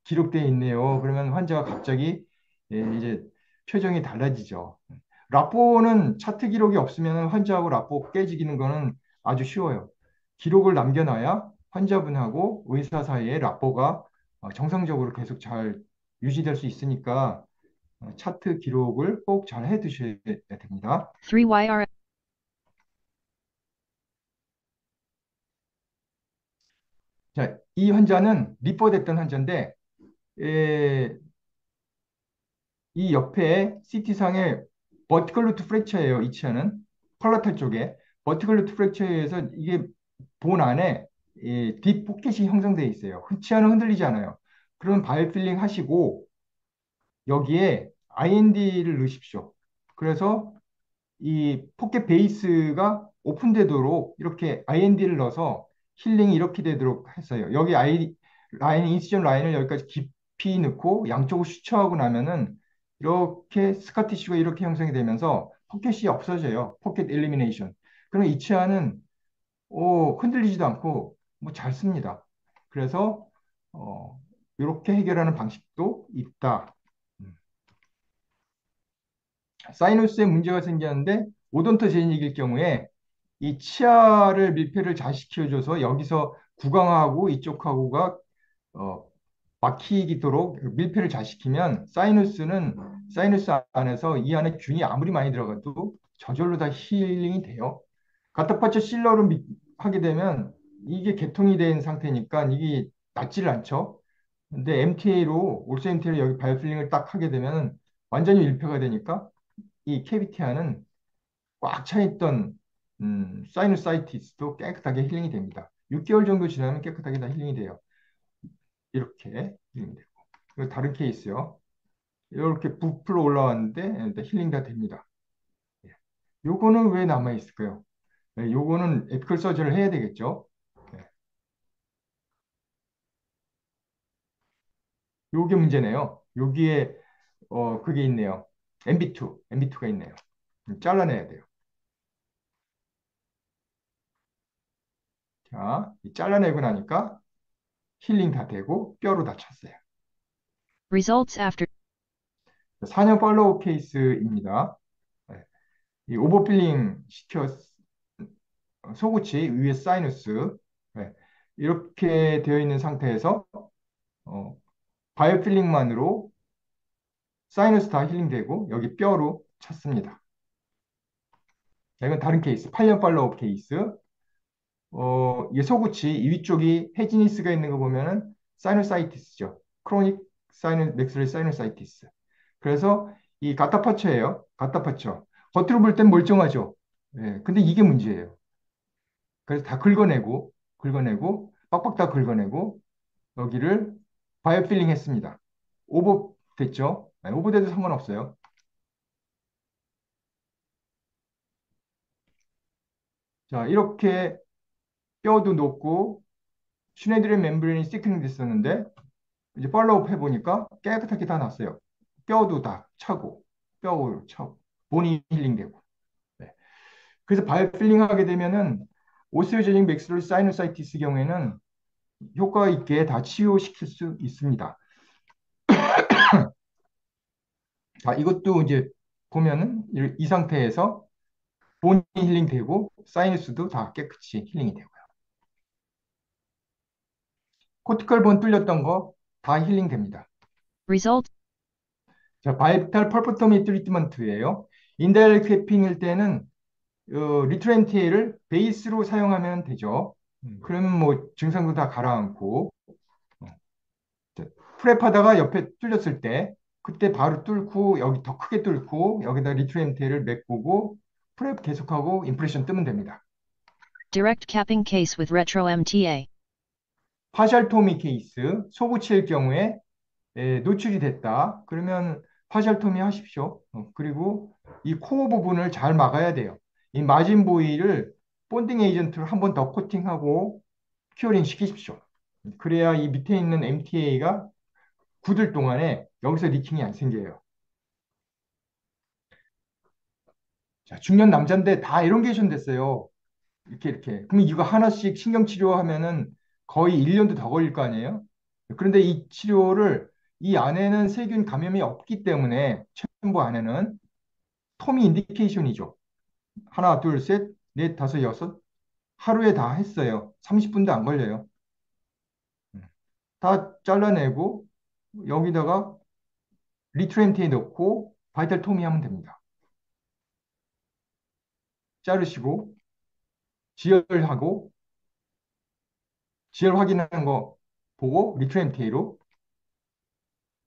기록되어 있네요. 그러면 환자가 갑자기 이제 표정이 달라지죠. 라포는 차트 기록이 없으면 환자하고 라포 깨지기는 거는 아주 쉬워요. 기록을 남겨놔야 환자분하고 의사 사이에 라포가 정상적으로 계속 잘 유지될 수 있으니까 차트 기록을 꼭 잘 해두셔야 됩니다. 3YR 자, 이 환자는 리포됐던 환자인데 에, 이 옆에 CT상에 버티컬 루트 프랙처예요. 이 치아는 팔라탈 쪽에 버티컬 루트 프랙처에 의해서 이게 본 안에 딥 포켓이 형성되어 있어요. 치아는 흔들리지 않아요. 그러면 바이오필링 하시고 여기에 IND를 넣으십시오. 그래서 이 포켓 베이스가 오픈되도록 이렇게 IND를 넣어서 힐링이 이렇게 되도록 했어요. 여기 라인, 인시전 라인을 여기까지 깊이 넣고 양쪽을 수처하고 나면은 이렇게 스카 티슈가 이렇게 형성이 되면서 포켓이 없어져요. 포켓 엘리미네이션. 그럼 이 치아는 흔들리지도 않고 뭐 잘 씁니다. 그래서 이렇게 해결하는 방식도 있다. 음. 사이너스에 문제가 생겼는데 오돈토제닉일 경우에 이 치아를 밀폐를 잘 시켜줘서 여기서 구강하고 이쪽하고가 어, 막히도록 밀폐를 잘 시키면 사이너스 안에서 이 안에 균이 아무리 많이 들어가도 저절로 다 힐링이 돼요. 가타파처 실러로 하게 되면 이게 개통이 된 상태니까 이게 낫지를 않죠. 근데 MTA로 올소 MTA로 여기 바이오필링을 딱 하게 되면 완전히 밀폐가 되니까 이 캐비티 안은 꽉 차 있던 사이누사이티스도 깨끗하게 힐링이 됩니다. 6개월 정도 지나면 깨끗하게 다 힐링이 돼요. 이렇게 힐링이 되고. 그리고 다른 케이스요. 이렇게 부풀어 올라왔는데 힐링 다 됩니다. 예. 요거는 왜 남아 있을까요? 요거는 에피컬 서저를 해야 되겠죠. 예. 요게 문제네요. 여기에 그게 있네요. MB2가 있네요. 잘라내야 돼요. 자, 잘라내고 나니까 힐링 다 되고 뼈로 다 찼어요. results after 4년 팔로우 케이스입니다. 네. 이 오버필링 시켜 소구치 위에 사이너스 네. 이렇게 되어 있는 상태에서 어, 바이오필링만으로 사이너스 다 힐링되고 여기 뼈로 찼습니다. 자, 이건 다른 케이스, 8년 팔로우 케이스. 이게 소구치 이 위쪽이 헤지니스가 있는 거 보면은 사이노사이티스죠. 크로닉 맥스러리 사이노사이티스. 그래서 이 가타파처예요. 가타파처. 겉으로 볼 땐 멀쩡하죠. 예, 근데 이게 문제예요. 그래서 다 긁어내고, 빡빡 다 긁어내고, 여기를 바이오필링 했습니다. 오버 됐죠? 네, 오버돼도 상관없어요. 자, 이렇게 뼈도 높고, 슈네드의 멤브레인이 시크닝 됐었는데, 이제 팔로우업 해보니까 깨끗하게 다 났어요. 뼈도 다 차고, 뼈도 차고, 보니 힐링되고. 네. 그래서 바이오필링 하게 되면은 오스티오제닉 맥스러리 사이노사이티스 경우에는 효과 있게 다 치유시킬 수 있습니다. 자, 이것도 이제 보면은 이 상태에서 본이 힐링 되고 사이너스도 다 깨끗이 힐링이 되고요. 코티컬 본 뚫렸던 거 다 힐링 됩니다. result 자, 바이탈 펄포토미 트리트먼트예요. 인다이렉트 해핑일 때는 리트렌티에를 베이스로 사용하면 되죠. 그러면 뭐 증상도 다 가라앉고 어, 프랩하다가 옆에 뚫렸을 때 그때 바로 뚫고 여기 더 크게 뚫고 여기다 리트렌티에를 메꾸고 프랩 계속하고 임프레션 뜨면 됩니다. direct capping case with retro MTA 파셜 토미 케이스 소구치일 경우에 노출이 됐다. 그러면 파셜 토미 하십시오. 그리고 이 코어 부분을 잘 막아야 돼요. 이 마진 부위를 본딩 에이전트를 한 번 더 코팅하고 큐어링 시키십시오. 그래야 이 밑에 있는 MTA가 굳을 동안에 여기서 리킹이 안 생겨요. 자, 중년 남자인데 다 엘롱게이션 됐어요. 이렇게. 그럼 이거 하나씩 신경 치료하면은 거의 1년도 더 걸릴 거 아니에요? 그런데 이 치료를 이 안에는 세균 감염이 없기 때문에 첨부 안에는 톰이 인디케이션이죠. 하나, 둘, 셋, 넷, 다섯, 여섯. 하루에 다 했어요. 30분도 안 걸려요. 다 잘라내고 여기다가 리트렌트에 넣고 바이탈 토미 하면 됩니다. 자르시고 지혈하고 지혈 확인하는 거 보고 리트렌트로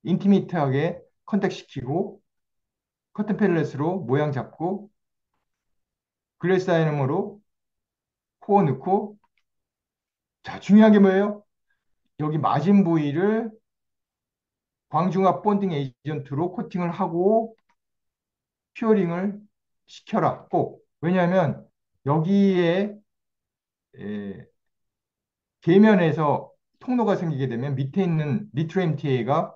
인티미트하게 컨택 시키고 커튼 펠렛으로 모양 잡고 글래스 아이너으로 코어 넣고 자 중요한 게 뭐예요? 여기 마진 부위를 광중압 본딩 에이전트로 코팅을 하고 큐어링을 시켜라 꼭. 왜냐하면 여기에 에, 계면에서 통로가 생기게 되면 밑에 있는 리트로MTA가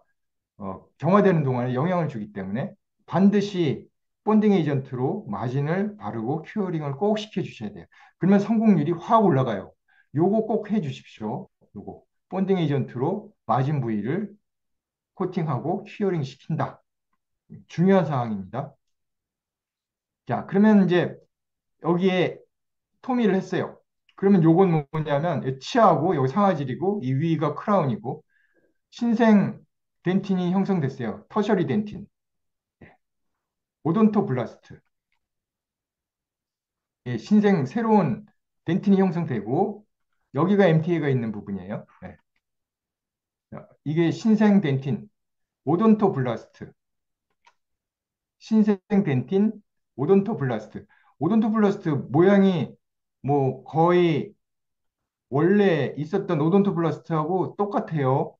경화되는 동안에 영향을 주기 때문에 반드시 본딩 에이전트로 마진을 바르고 큐어링을 꼭 시켜주셔야 돼요. 그러면 성공률이 확 올라가요. 요거 꼭 해주십시오. 요거 본딩 에이전트로 마진 부위를 코팅하고 큐어링 시킨다. 중요한 사항입니다. 자, 그러면 이제 여기에 토미를 했어요. 그러면 요건 뭐냐면 치아하고 여기 상아질이고 이 위가 크라운이고 신생 덴틴이 형성됐어요. 터셔리 덴틴. 예. 오돈토 블라스트. 예, 신생 새로운 덴틴이 형성되고 여기가 MTA가 있는 부분이에요. 예. 자, 이게 신생 덴틴 오돈토 블라스트. 신생 덴틴 오돈토 블라스트. 오돈토 블라스트 모양이 뭐 거의 원래 있었던 오돈토 블라스트하고 똑같아요.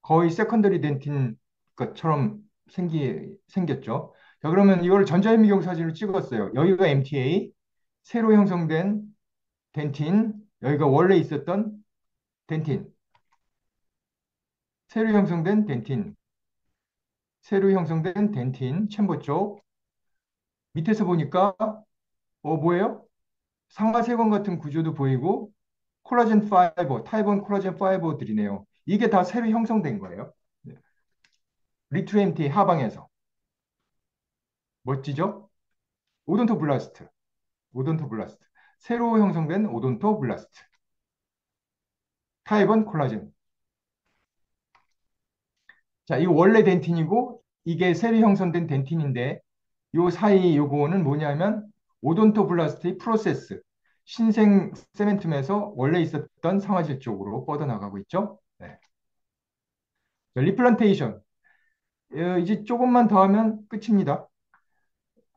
거의 세컨더리 덴틴 것처럼 생겼죠. 자, 그러면 이걸 전자현미경 사진을 찍었어요. 여기가 MTA, 새로 형성된 덴틴, 여기가 원래 있었던 덴틴, 새로 형성된 덴틴, 새로 형성된 덴틴, 챔버 쪽. 밑에서 보니까, 뭐예요? 상하세건 같은 구조도 보이고, 콜라겐 파이버, 타입1 콜라겐 파이버들이네요. 이게 다 새로 형성된 거예요. 리트 MTA 하방에서. 멋지죠? 오돈토 블라스트. 오돈토 블라스트. 새로 형성된 오돈토 블라스트. 타입은 콜라겐. 자, 이거 원래 덴틴이고 이게 새로 형성된 덴틴인데 요 사이 요거는 뭐냐면 오돈토 블라스트의 프로세스. 신생 세멘툼에서 원래 있었던 상아질 쪽으로 뻗어나가고 있죠. 네. 자, 리플란테이션. 이제 조금만 더 하면 끝입니다.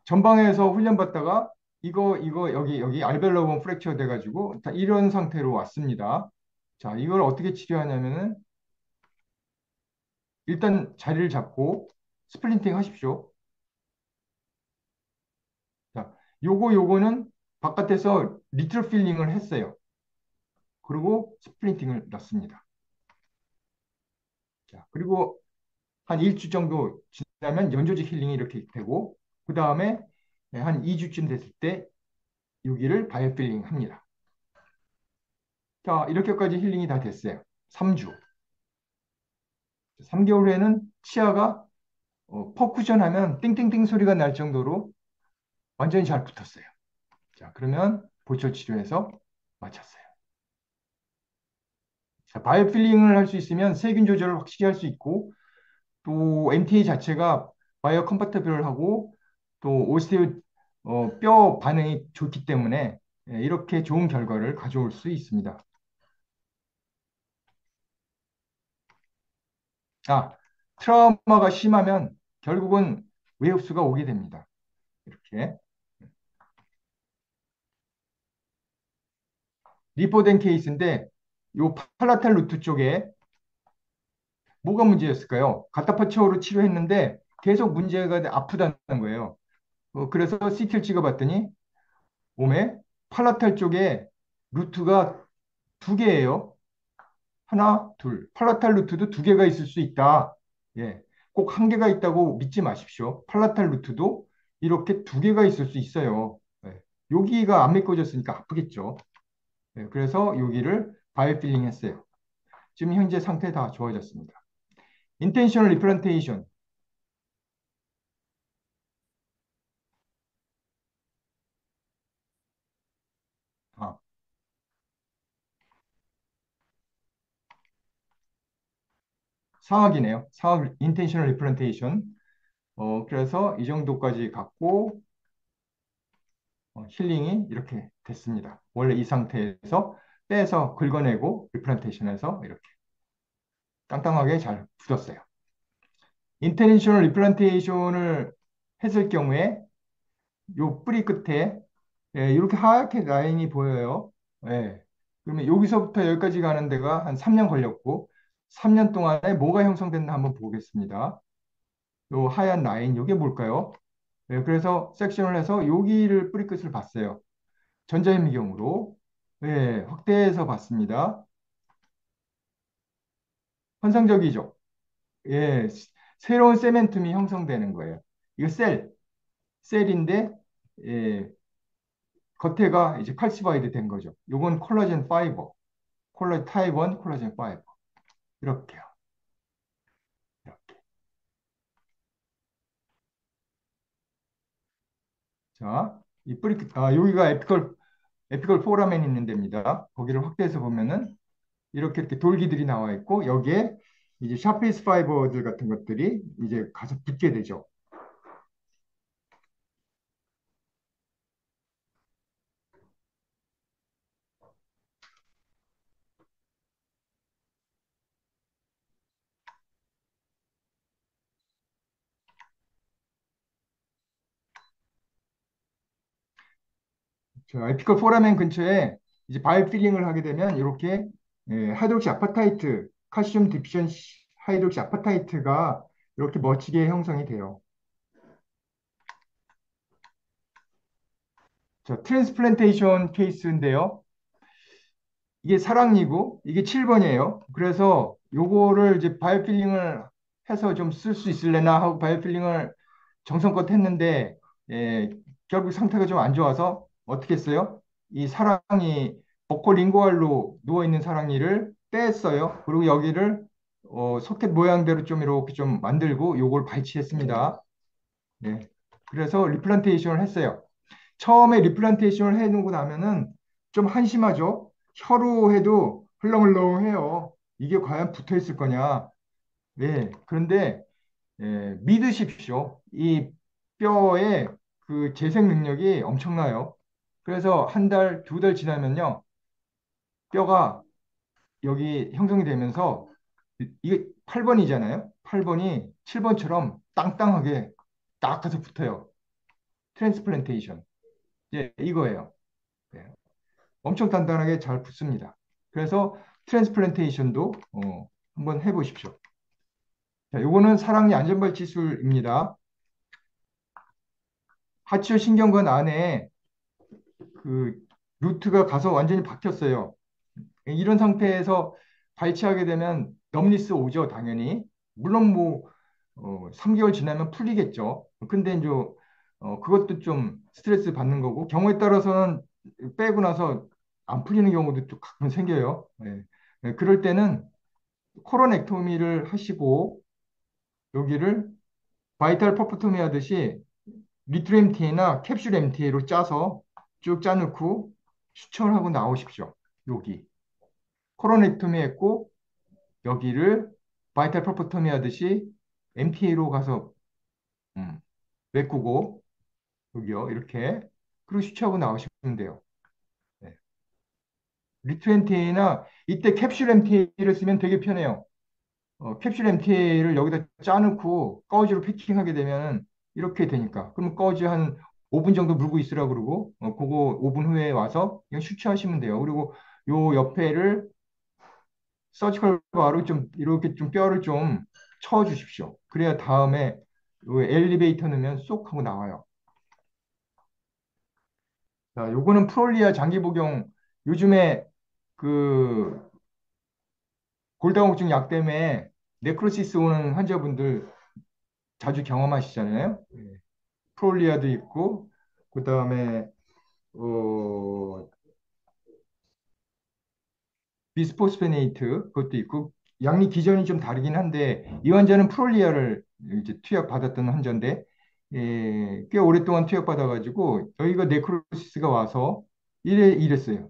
전방에서 훈련받다가 이거 여기 알벨러본 프랙처 돼가지고 이런 상태로 왔습니다. 자, 이걸 어떻게 치료하냐면은 일단 자리를 잡고 스플린팅 하십시오. 자, 요거는 바깥에서 리틀 필링을 했어요. 그리고 스플린팅을 넣습니다. 자, 그리고 한 1주 정도 지나면 연조직 힐링이 이렇게 되고 그 다음에 한 2주쯤 됐을 때 여기를 바이오 필링 합니다. 자, 이렇게까지 힐링이 다 됐어요. 3주. 3개월 후에는 치아가 퍼쿠션 하면 띵띵띵 소리가 날 정도로 완전히 잘 붙었어요. 자, 그러면 보철 치료에서 마쳤어요. 자, 바이오 필링을 할 수 있으면 세균 조절을 확실히 할 수 있고 또 MTA 자체가 바이오 컴파터블하고 또 오스테오 뼈 반응이 좋기 때문에 이렇게 좋은 결과를 가져올 수 있습니다. 아, 트라우마가 심하면 결국은 외흡수가 오게 됩니다. 이렇게 리포된 케이스인데 요 팔라탈 루트 쪽에 뭐가 문제였을까요? 가타파초로 치료했는데 계속 문제가 아프다는 거예요. 그래서 CT를 찍어봤더니 몸에 팔라탈 쪽에 루트가 두 개예요. 하나, 둘. 팔라탈 루트도 두 개가 있을 수 있다. 예. 꼭 한 개가 있다고 믿지 마십시오. 팔라탈 루트도 이렇게 두 개가 있을 수 있어요. 예. 여기가 안 메꿔졌으니까 아프겠죠. 예. 그래서 여기를 바이오필링 했어요. 지금 현재 상태 다 좋아졌습니다. intentional replantation. 아, 상악이네요. 상악 intentional replantation. 그래서 이 정도까지 갖고 힐링이 이렇게 됐습니다. 원래 이 상태에서 빼서 긁어내고 리플란테이션에서 이렇게 땅땅하게 잘 굳었어요. 인텐셔널 리플란테이션을 했을 경우에 요 뿌리 끝에 이렇게 하얗게 라인이 보여요. 예. 그러면 여기서부터 여기까지 가는 데가 한 3년 걸렸고 3년 동안에 뭐가 형성됐나 한번 보겠습니다. 요 하얀 라인 이게 뭘까요? 그래서 섹션을 해서 여기를 뿌리 끝을 봤어요. 전자현미경으로 확대해서 봤습니다. 환상적이죠? 예, 새로운 세멘툼이 형성되는 거예요. 이거 셀인데 예, 겉에가 이제 칼시바이드 된 거죠. 요건 콜라겐 파이버, 타입 1 콜라겐 파이버 이렇게요. 이렇게. 자, 이 뿌리 여기가 에피컬 포라멘 있는 데입니다. 거기를 확대해서 보면은 이렇게 돌기들이 나와 있고 여기에 이제 샤피스 파이버들 같은 것들이 이제 가서 붙게 되죠. 자, 에피컬 포라멘 근처에 이제 바이오 필링을 하게 되면 이렇게 하이드록시 아파타이트, 칼슘 디피션시 하이드록시 아파타이트가 이렇게 멋지게 형성이 돼요. 자, 트랜스플란테이션 케이스인데요. 이게 사랑니고 이게 7번이에요. 그래서 요거를 이제 바이오 필링을 해서 좀 쓸 수 있을래나 하고 바이오 필링을 정성껏 했는데 결국 상태가 좀 안 좋아서 어떻게 했어요? 이 사랑니 버코링구알로 누워있는 사랑니를 뺐어요. 그리고 여기를 소켓 모양대로 좀 이렇게 좀 만들고 요걸 발치했습니다. 네. 그래서 리플란테이션을 했어요. 처음에 리플란테이션을 해놓고 나면은 좀 한심하죠. 혀로 해도 흘렁흘렁해요. 이게 과연 붙어 있을 거냐? 네. 그런데 믿으십시오. 이 뼈의 그 재생 능력이 엄청나요. 그래서 한 달, 2달 지나면요. 뼈가 여기 형성이 되면서 이게 8번이잖아요. 8번이 7번처럼 땅땅하게 딱 가서 붙어요. 트랜스플란테이션. 이거예요. 네. 엄청 단단하게 잘 붙습니다. 그래서 트랜스플란테이션도 한번 해보십시오. 자, 요거는 사랑니 안전발 치술입니다. 하치오 신경관 안에 그 루트가 가서 완전히 박혔어요. 이런 상태에서 발치하게 되면 넘니스 오죠, 당연히. 물론 뭐 3개월 지나면 풀리겠죠. 근데 이제 그것도 좀 스트레스 받는 거고 경우에 따라서는 빼고 나서 안 풀리는 경우도 또 가끔 생겨요. 그럴 때는 코로넥토미를 하시고 여기를 바이탈 퍼프토미 하듯이 리틀 MTA나 캡슐 MTA로 짜서 쭉 짜놓고 수청을 하고 나오십시오. 여기 코로넥토미 했고 여기를 바이탈 퍼프토미 하듯이 MTA로 가서 음, 메꾸고 여기요 이렇게 그리고 수치하고 나오시면 돼요. 네. 리트 MTA나 이때 캡슐 MTA를 쓰면 되게 편해요. 캡슐 MTA를 여기다 짜놓고 꺼지로 패킹하게 되면 이렇게 되니까 그럼 꺼지 한 5분 정도 물고 있으라 그러고 그거 5분 후에 와서 그냥 수치하시면 돼요. 그리고 요 옆에를 서지컬 바로 좀 이렇게 좀 뼈를 좀 쳐 주십시오. 그래야 다음에 요 엘리베이터 넣으면 쏙 하고 나와요. 자, 요거는 프롤리아 장기 복용 요즘에 그 골다공증 약 때문에 네크로시스 오는 환자분들 자주 경험하시잖아요. 프롤리아도 있고 그다음에 어, 비스포스페네이트 그것도 있고 양리 기전이 좀 다르긴 한데 이 환자는 프롤리아를 이제 투약 받았던 환자인데 꽤 오랫동안 투약 받아가지고 여기가 네크로시스가 와서 이랬어요.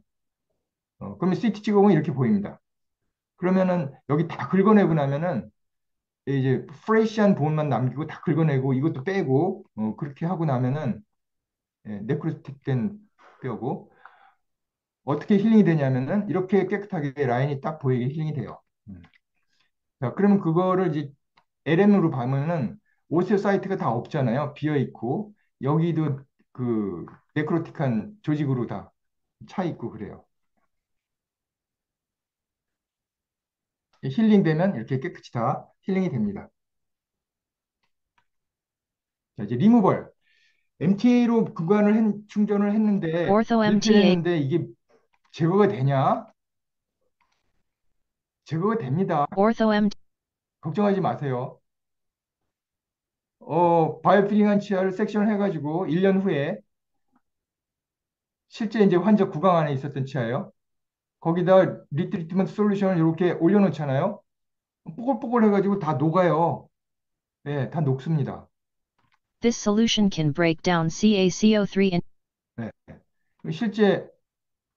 그러면 CT 찍어보면 이렇게 보입니다. 그러면은 여기 다 긁어내고 나면은 이제 프레시한 본만 남기고 다 긁어내고 이것도 빼고 그렇게 하고 나면은 네크로틱된 뼈고 어떻게 힐링이 되냐면은 이렇게 깨끗하게 라인이 딱 보이게 힐링이 돼요. 음. 자, 그러면 그거를 이제 LM으로 보면은 오스테오사이트가 다 없잖아요. 비어 있고 여기도 그 네크로틱한 조직으로 다 차 있고 그래요. 힐링 되면 이렇게 깨끗이 다 힐링이 됩니다. 자, 이제 리무벌. MTA로 충전을 했는데 Ortho MTA. 밀폐했는데 이게 제거가 되냐? 제거가 됩니다. Ortho MTA. 걱정하지 마세요. 바이오필링한 치아를 섹션 해가지고 1년 후에 실제 이제 환자 구강 안에 있었던 치아예요. 거기다 리트리트먼트 솔루션을 이렇게 올려놓잖아요. 뽀글뽀글 해가지고 다 녹아요. 네, 다 녹습니다. This solution can break down CaCO3 in 네. 실제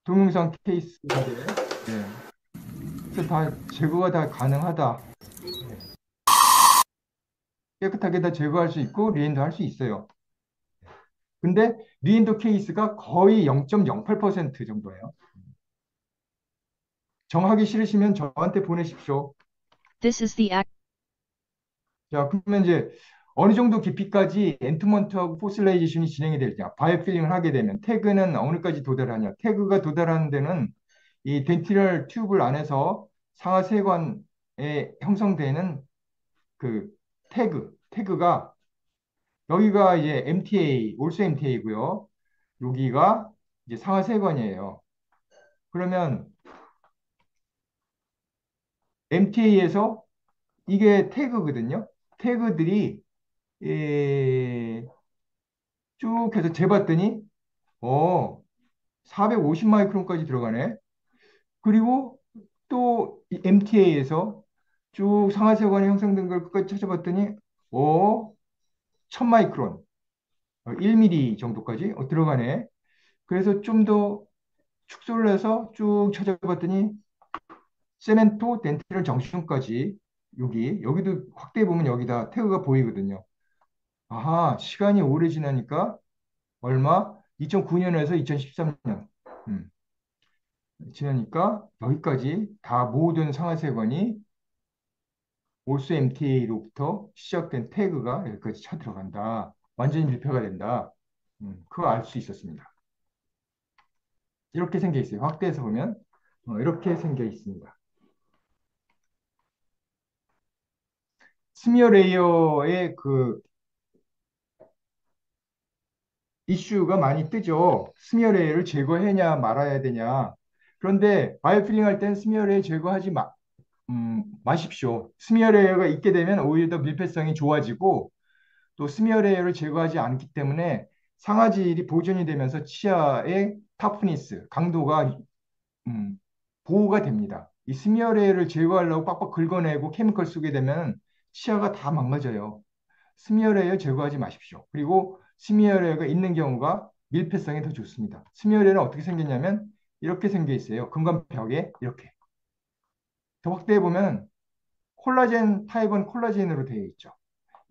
동영상 케이스인데, 네. 그래서 다 제거가 다 가능하다. 네. 깨끗하게 다 제거할 수 있고 리엔도 할 수 있어요. 근데 리엔도 케이스가 거의 0.08% 정도예요. 정하기 싫으시면 저한테 보내십시오. This is the act. 자, 그러면 이제 어느 정도 깊이까지 엔트먼트하고 포슬라이제이션이 진행이 될냐, 바이오필링을 하게 되면 태그는 어느까지 도달하냐. 태그가 도달하는 데는 이 덴티럴 튜브 안에서 상하세관에 형성되는 그 태그가 여기가 이제 MTA, 올수 MTA고요. 여기가 이제 상하세관이에요. 그러면 MTA에서 이게 태그거든요. 태그들이 쭉 해서 재봤더니 450 마이크론까지 들어가네. 그리고 또 MTA에서 쭉 상하세관이 형성된 걸 끝까지 찾아봤더니 1000 마이크론, 1mm 정도까지 들어가네. 그래서 좀 더 축소를 해서 쭉 찾아봤더니 세멘토 덴티럴 정신까지 여기도 확대해 보면 여기다 태그가 보이거든요. 아하, 시간이 오래 지나니까 얼마? 2009년에서 2013년 지나니까 여기까지 다 모든 상하세관이 올수 MTA로부터 시작된 태그가 여기까지 차 들어간다. 완전히 밀폐가 된다. 그거 알 수 있었습니다. 이렇게 생겨 있어요. 확대해서 보면 이렇게 생겨 있습니다. 스미어 레이어의 그 이슈가 많이 뜨죠. 스미어 레이어를 제거해냐 말아야 되냐. 그런데 바이오필링 할 땐 스미어 레이어 제거하지 마십시오. 스미어 레이어가 있게 되면 오히려 더 밀폐성이 좋아지고 또 스미어 레이어를 제거하지 않기 때문에 상아질이 보존이 되면서 치아의 타프니스, 강도가 음, 보호가 됩니다. 이 스미어 레이어를 제거하려고 빡빡 긁어내고 케미컬 쓰게 되면 치아가 다 망가져요. 스미어 레이어 제거하지 마십시오. 그리고 스미어 레이어가 있는 경우가 밀폐성이 더 좋습니다. 스미어 레이어는 어떻게 생겼냐면 이렇게 생겨 있어요. 금관벽에 이렇게. 더 확대해 보면 콜라겐 타입 1 콜라겐으로 되어 있죠.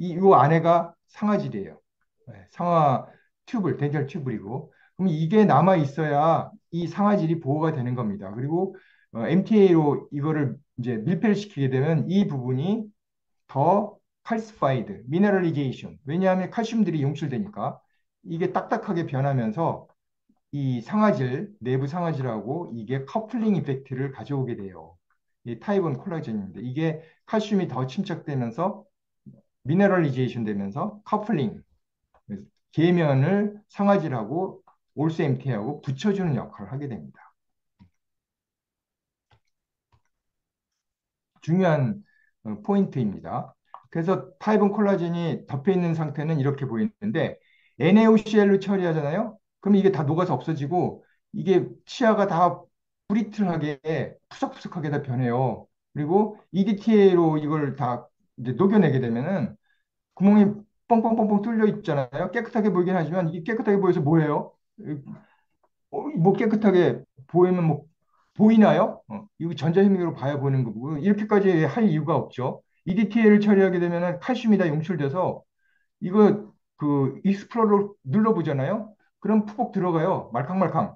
요 안에가 상아질이에요. 네, 상아 덴탈 튜브이고. 그럼 이게 남아 있어야 이 상아질이 보호가 되는 겁니다. 그리고 MTA로 이거를 이제 밀폐를 시키게 되면 이 부분이 더 칼시파이드, 미네랄리제이션. 왜냐하면 칼슘들이 용출되니까 이게 딱딱하게 변하면서 이 상아질, 내부 상아질하고 이게 커플링 이펙트를 가져오게 돼요. 이 타입 1 콜라겐인데 이게 칼슘이 더 침착되면서 미네랄리제이션 되면서 커플링, 계면을 상아질하고 올스 MT하고 붙여주는 역할을 하게 됩니다. 중요한 포인트입니다. 그래서 타입 1 콜라겐이 덮여 있는 상태는 이렇게 보이는데 NaOCl로 처리하잖아요. 그럼 이게 다 녹아서 없어지고 이게 치아가 다 브리틀하게 푸석푸석하게 다 변해요. 그리고 EDTA로 이걸 다 이제 녹여내게 되면은 구멍이 뻥뻥뻥뻥 뚫려 있잖아요. 깨끗하게 보이긴 하지만 이게 깨끗하게 보여서 뭐예요? 뭐 깨끗하게 보이면 뭐 보이나요? 이거 전자현미경으로 봐야 보이는 거고 이렇게까지 할 이유가 없죠. EDTA를 처리하게 되면은 칼슘이 다 용출돼서 이거 그 익스플로러를 눌러보잖아요. 그럼 푹푹 들어가요. 말캉말캉.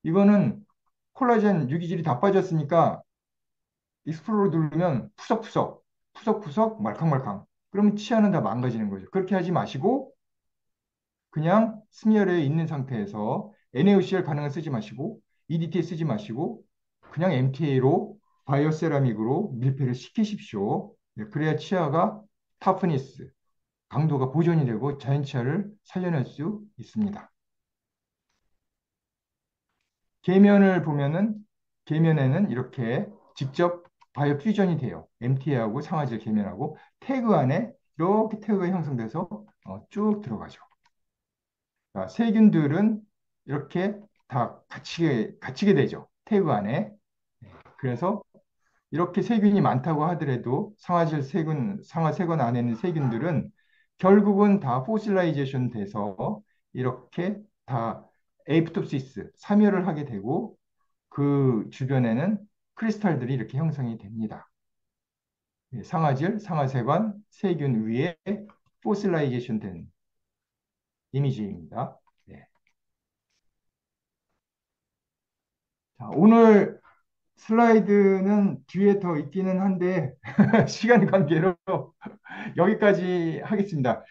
이거는 콜라겐 유기질이 다 빠졌으니까 익스플로러 누르면 푸석푸석, 푸석푸석, 말캉말캉. 그러면 치아는 다 망가지는 거죠. 그렇게 하지 마시고 그냥 스미어에 있는 상태에서 NaOCl 가능한 쓰지 마시고 EDTA 쓰지 마시고 그냥 MTA로 바이오세라믹으로 밀폐를 시키십시오. 네, 그래야 치아가 타프니스, 강도가 보존이 되고 자연 치아를 살려낼 수 있습니다. 계면을 보면은 계면에는 이렇게 직접 바이오 퓨전이 돼요. MTA하고 상아질 계면하고 태그 안에 이렇게 태그가 형성돼서 쭉 들어가죠. 자, 세균들은 이렇게 다 갇히게 되죠. 태그 안에. 그래서 이렇게 세균이 많다고 하더라도 상아질 세균, 상아세건 안에 있는 세균들은 결국은 다 포실라이제이션 돼서 이렇게 다 에이프톱시스, 사멸을 하게 되고 그 주변에는 크리스탈들이 이렇게 형성이 됩니다. 상아질, 상아세관, 세균 위에 포실라이제이션 된 이미지입니다. 네. 자, 오늘 슬라이드는 뒤에 더 있기는 한데 시간 관계로 여기까지 하겠습니다.